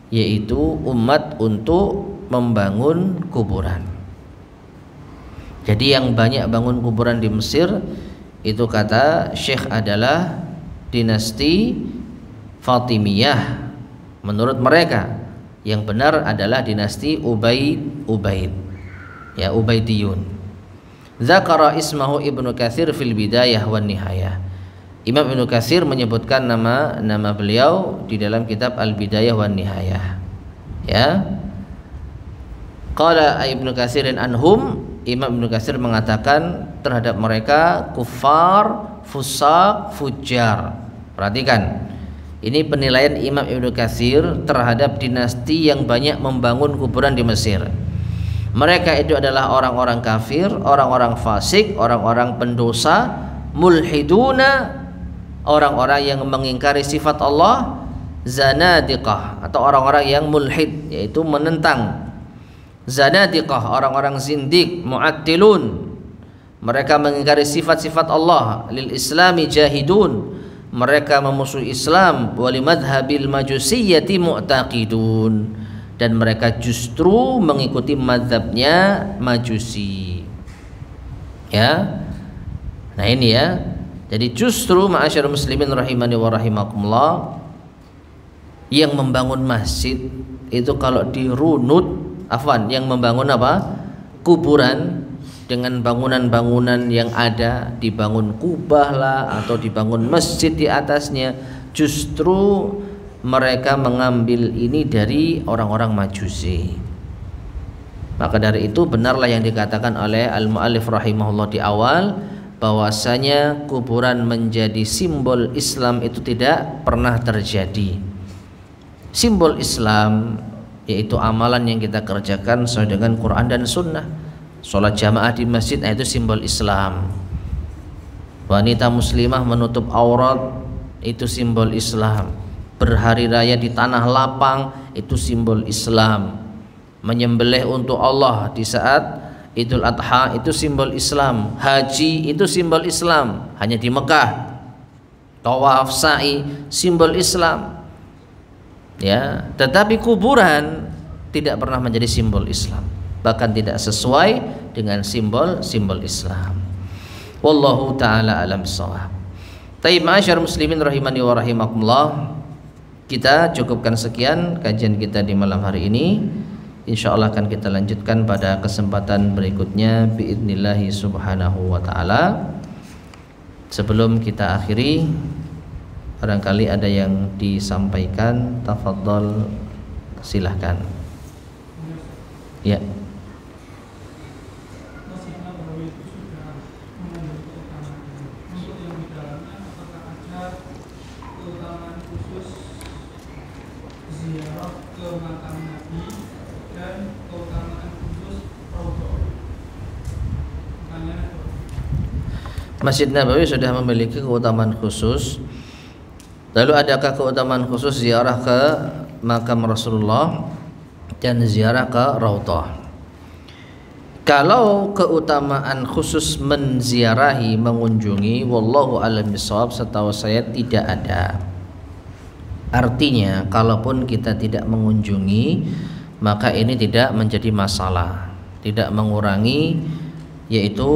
yaitu umat untuk membangun kuburan. Jadi yang banyak bangun kuburan di Mesir itu kata Syekh adalah dinasti Fatimiyah menurut mereka. Yang benar adalah dinasti Ubaid, ya, Ubaidiyun. Zakara ismahu Ibnu Katsir fil Bidayah wan Nihayah. Imam Ibnu Katsir menyebutkan nama beliau di dalam kitab Al-Bidayah wan Nihayah. Ya. Qala Ibnu Katsirin anhum, Imam Ibnu Katsir mengatakan terhadap mereka kufar, fusaq, fujjar. Perhatikan. Ini penilaian Imam Ibnu Katsir terhadap dinasti yang banyak membangun kuburan di Mesir. Mereka itu adalah orang-orang kafir, orang-orang fasik, orang-orang pendosa, mulhiduna, orang-orang yang mengingkari sifat Allah, zanadiqah atau orang-orang yang mulhid, yaitu menentang. Zanadiqah orang-orang zindik, mu'attilun, mereka mengingkari sifat-sifat Allah. Lil islami jahidun, mereka memusuhi Islam. Wali madhabil majusiyyati mu'taqidun, dan mereka justru mengikuti madhabnya Majusi. Ya, nah ini ya. Jadi justru ma'asyarul muslimin rahimani wa rahimakumullah, yang membangun masjid itu kalau dirunut, yang membangun apa? Kuburan dengan bangunan-bangunan yang ada, dibangun kubah lah atau dibangun masjid di atasnya, justru mereka mengambil ini dari orang-orang Majusi. Maka dari itu benarlah yang dikatakan oleh al-muallif rahimahullah di awal, bahwasanya kuburan menjadi simbol Islam itu tidak pernah terjadi. Simbol Islam yaitu amalan yang kita kerjakan sesuai dengan Quran dan Sunnah. Sholat jamaah di masjid, itu simbol Islam. Wanita muslimah menutup aurat, itu simbol Islam. Berhari raya di tanah lapang, itu simbol Islam. Menyembelih untuk Allah di saat Idul Adha, itu simbol Islam. Haji itu simbol Islam, hanya di Mekah. Tawaf, sa'i, simbol Islam. Ya, tetapi kuburan tidak pernah menjadi simbol Islam, bahkan tidak sesuai dengan simbol-simbol Islam. Wallahu taala alam shawab. Taib ma'asyar muslimin rahimani wa rahimakumullah, kita cukupkan sekian kajian kita di malam hari ini. Insyaallah akan kita lanjutkan pada kesempatan berikutnya biidnillahi subhanahu wa ta'ala. Sebelum kita akhiri, barangkali ada yang disampaikan, tafadhol, silahkan. Ya. Masjid Nabawi sudah memiliki keutamaan khusus. Lalu adakah keutamaan khusus ziarah ke makam Rasulullah dan ziarah ke Raudhah? Kalau keutamaan khusus menziarahi, mengunjungi, wallahu a'lam bishawab, setahu saya tidak ada. Artinya kalaupun kita tidak mengunjungi, maka ini tidak menjadi masalah, tidak mengurangi yaitu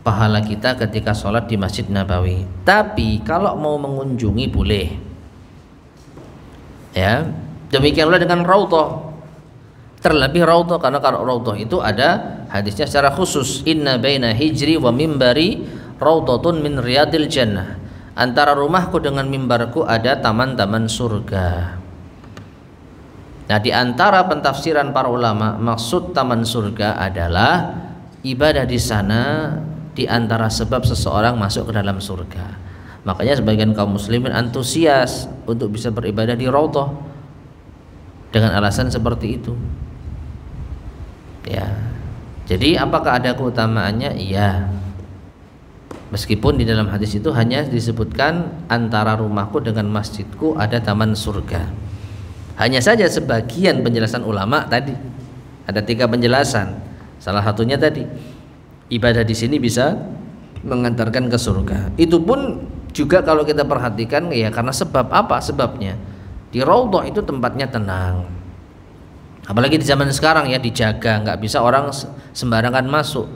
pahala kita ketika sholat di Masjid Nabawi. Tapi kalau mau mengunjungi boleh. Ya, demikian pula dengan Raudhah. Terlebih Raudhah, karena kalau Raudhah itu ada hadisnya secara khusus, inna baina hijri wa mimbari raudhatun min riyadil jannah. Antara rumahku dengan mimbarku ada taman-taman surga. Nah, di antara pentafsiran para ulama, maksud taman surga adalah ibadah di sana di antara sebab seseorang masuk ke dalam surga. Makanya sebagian kaum muslimin antusias untuk bisa beribadah di Raudhah dengan alasan seperti itu. Ya. Jadi apakah ada keutamaannya? Iya. Meskipun di dalam hadis itu hanya disebutkan antara rumahku dengan masjidku ada taman surga. Hanya saja sebagian penjelasan ulama tadi ada 3 penjelasan. Salah satunya tadi, ibadah di sini bisa mengantarkan ke surga. Itu pun juga kalau kita perhatikan ya karena sebab apa? Sebabnya di Raudhah itu tempatnya tenang. Apalagi di zaman sekarang ya, dijaga, nggak bisa orang sembarangan masuk.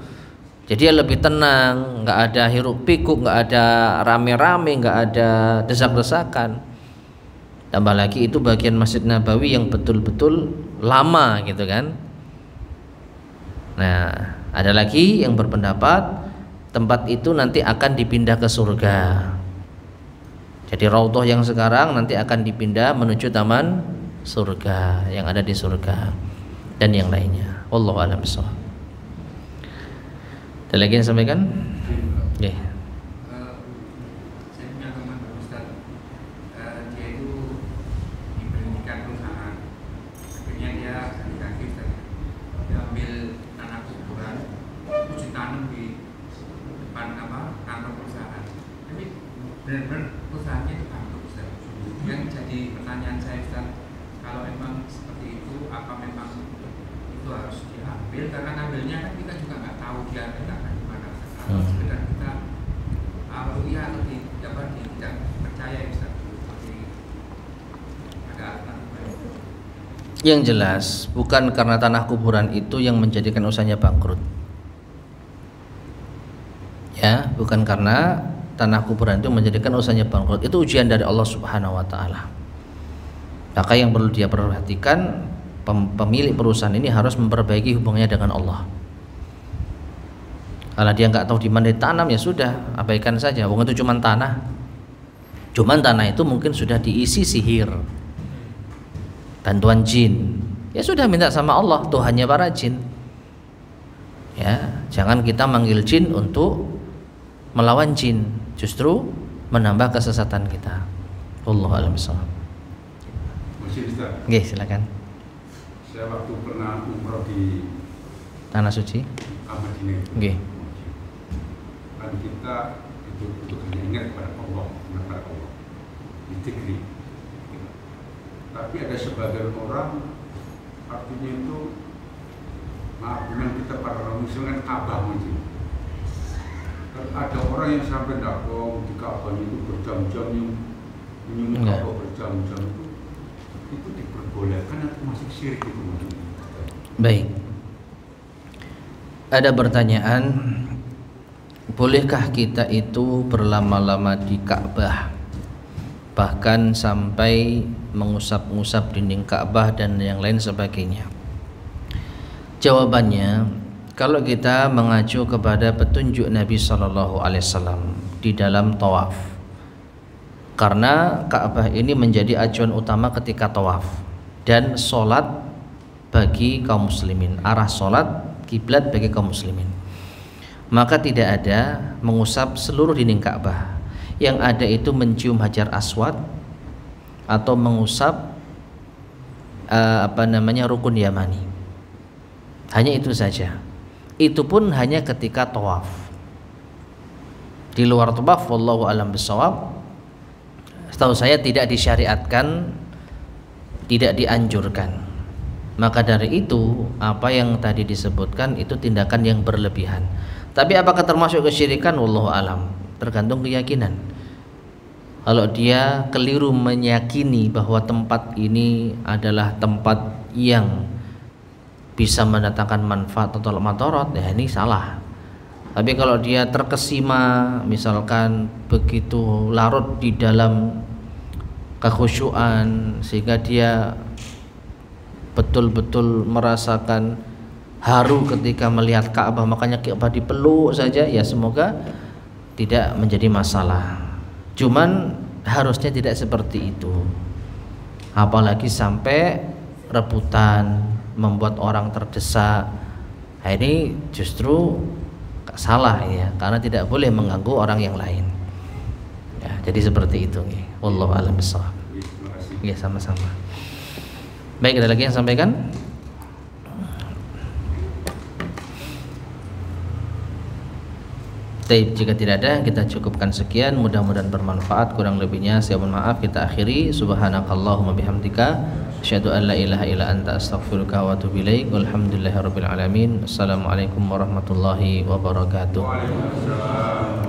Jadi ya lebih tenang, nggak ada hiruk pikuk, nggak ada rame-rame, nggak ada desak-desakan. Tambah lagi itu bagian Masjid Nabawi yang betul-betul lama gitu kan. Nah, ada lagi yang berpendapat tempat itu nanti akan dipindah ke surga. Jadi Raudhah yang sekarang nanti akan dipindah menuju taman surga yang ada di surga dan yang lainnya. Wallahu a'lam bishawab. Ada lagi yang sampaikan? Oke. Saya punya teman Ustaz, dia itu di pendidikan perusahaan. Akhirnya dia kaki Ustaz, dia ambil tanah kuburan, terus ditanam di depan kantor perusahaan. Tapi benar-benar perusahaannya itu bangkrut Ustaz. Yang jadi pertanyaan kita akan ambilnya kan kita juga nggak tahu dia letakkan di mana. Kalau sekedar kita ruya atau tidak percaya bisa seperti ada alternatif. Yang jelas bukan karena tanah kuburan itu yang menjadikan usahanya bangkrut. Ya, bukan karena tanah kuburan itu menjadikan usahanya bangkrut. Itu ujian dari Allah Subhanahu wa taala. Maka yang perlu dia perhatikan, pemilik perusahaan ini harus memperbaiki hubungannya dengan Allah. Kalau dia nggak tahu di mana ditanam, ya sudah, abaikan saja. Wong itu cuma tanah. Cuman tanah itu mungkin sudah diisi sihir, bantuan jin. Ya sudah, minta sama Allah, Tuhannya para jin. Ya, jangan kita manggil jin untuk melawan jin, justru menambah kesesatan kita. Wallahu a'lam bishawab. Masih bisa? Oke, silakan. Saya waktu pernah umroh di Tanah suci. Madinah. Oke. Kan kita itu hanya ingat kepada Allah, kepada Allah. Dikri. Tapi ada sebagian orang artinya itu, maaf dengan kita para orang Muslim kan Ka'bah mungkin. Ada orang yang sampai dakong di Ka'bah itu berjam-jam menyimak Ka'bah berjam-jam itu diperbolehkan atau masih syirik itu mungkin? Baik. Ada pertanyaan, bolehkah kita itu berlama-lama di Ka'bah, bahkan sampai mengusap-ngusap dinding Ka'bah dan yang lain sebagainya? Jawabannya, kalau kita mengacu kepada petunjuk Nabi SAW di dalam tawaf, karena Ka'bah ini menjadi acuan utama ketika tawaf dan sholat bagi kaum muslimin, arah sholat kiblat bagi kaum muslimin, maka tidak ada mengusap seluruh dinding Ka'bah. Yang ada itu mencium hajar aswad atau mengusap rukun yamani. Hanya itu saja. Itu pun hanya ketika tawaf. Di luar tawaf, wallahu a'lam bishawab, setahu saya tidak disyariatkan, tidak dianjurkan. Maka dari itu, apa yang tadi disebutkan itu tindakan yang berlebihan. Tapi apakah termasuk kesyirikan? Wallahu a'lam, tergantung keyakinan. Kalau dia keliru meyakini bahwa tempat ini adalah tempat yang bisa mendatangkan manfaat atau madharat, ya ini salah. Tapi kalau dia terkesima, misalkan begitu larut di dalam kekhusyuan sehingga dia betul-betul merasakan haru ketika melihat Ka'bah, makanya Ka'bah dipeluk saja, ya semoga tidak menjadi masalah. Cuman harusnya tidak seperti itu, apalagi sampai rebutan, membuat orang terdesak. Nah, ini justru salah ya, karena tidak boleh mengganggu orang yang lain. Ya, jadi seperti itu. Wallahu a'lam bishawab. Ya, sama-sama. Baik, ada lagi yang sampaikan? Baik, jika tidak ada, kita cukupkan sekian. Mudah-mudahan bermanfaat. Kurang lebihnya saya mohon maaf. Kita akhiri. Subhanakallahumma bihamdika, asyhadu an la ilaha illa anta, astaghfiruka wa atubu ilaik. Walhamdulillahirabbil alamin. Assalamualaikum warahmatullahi wabarakatuh. Waalaikumsalam.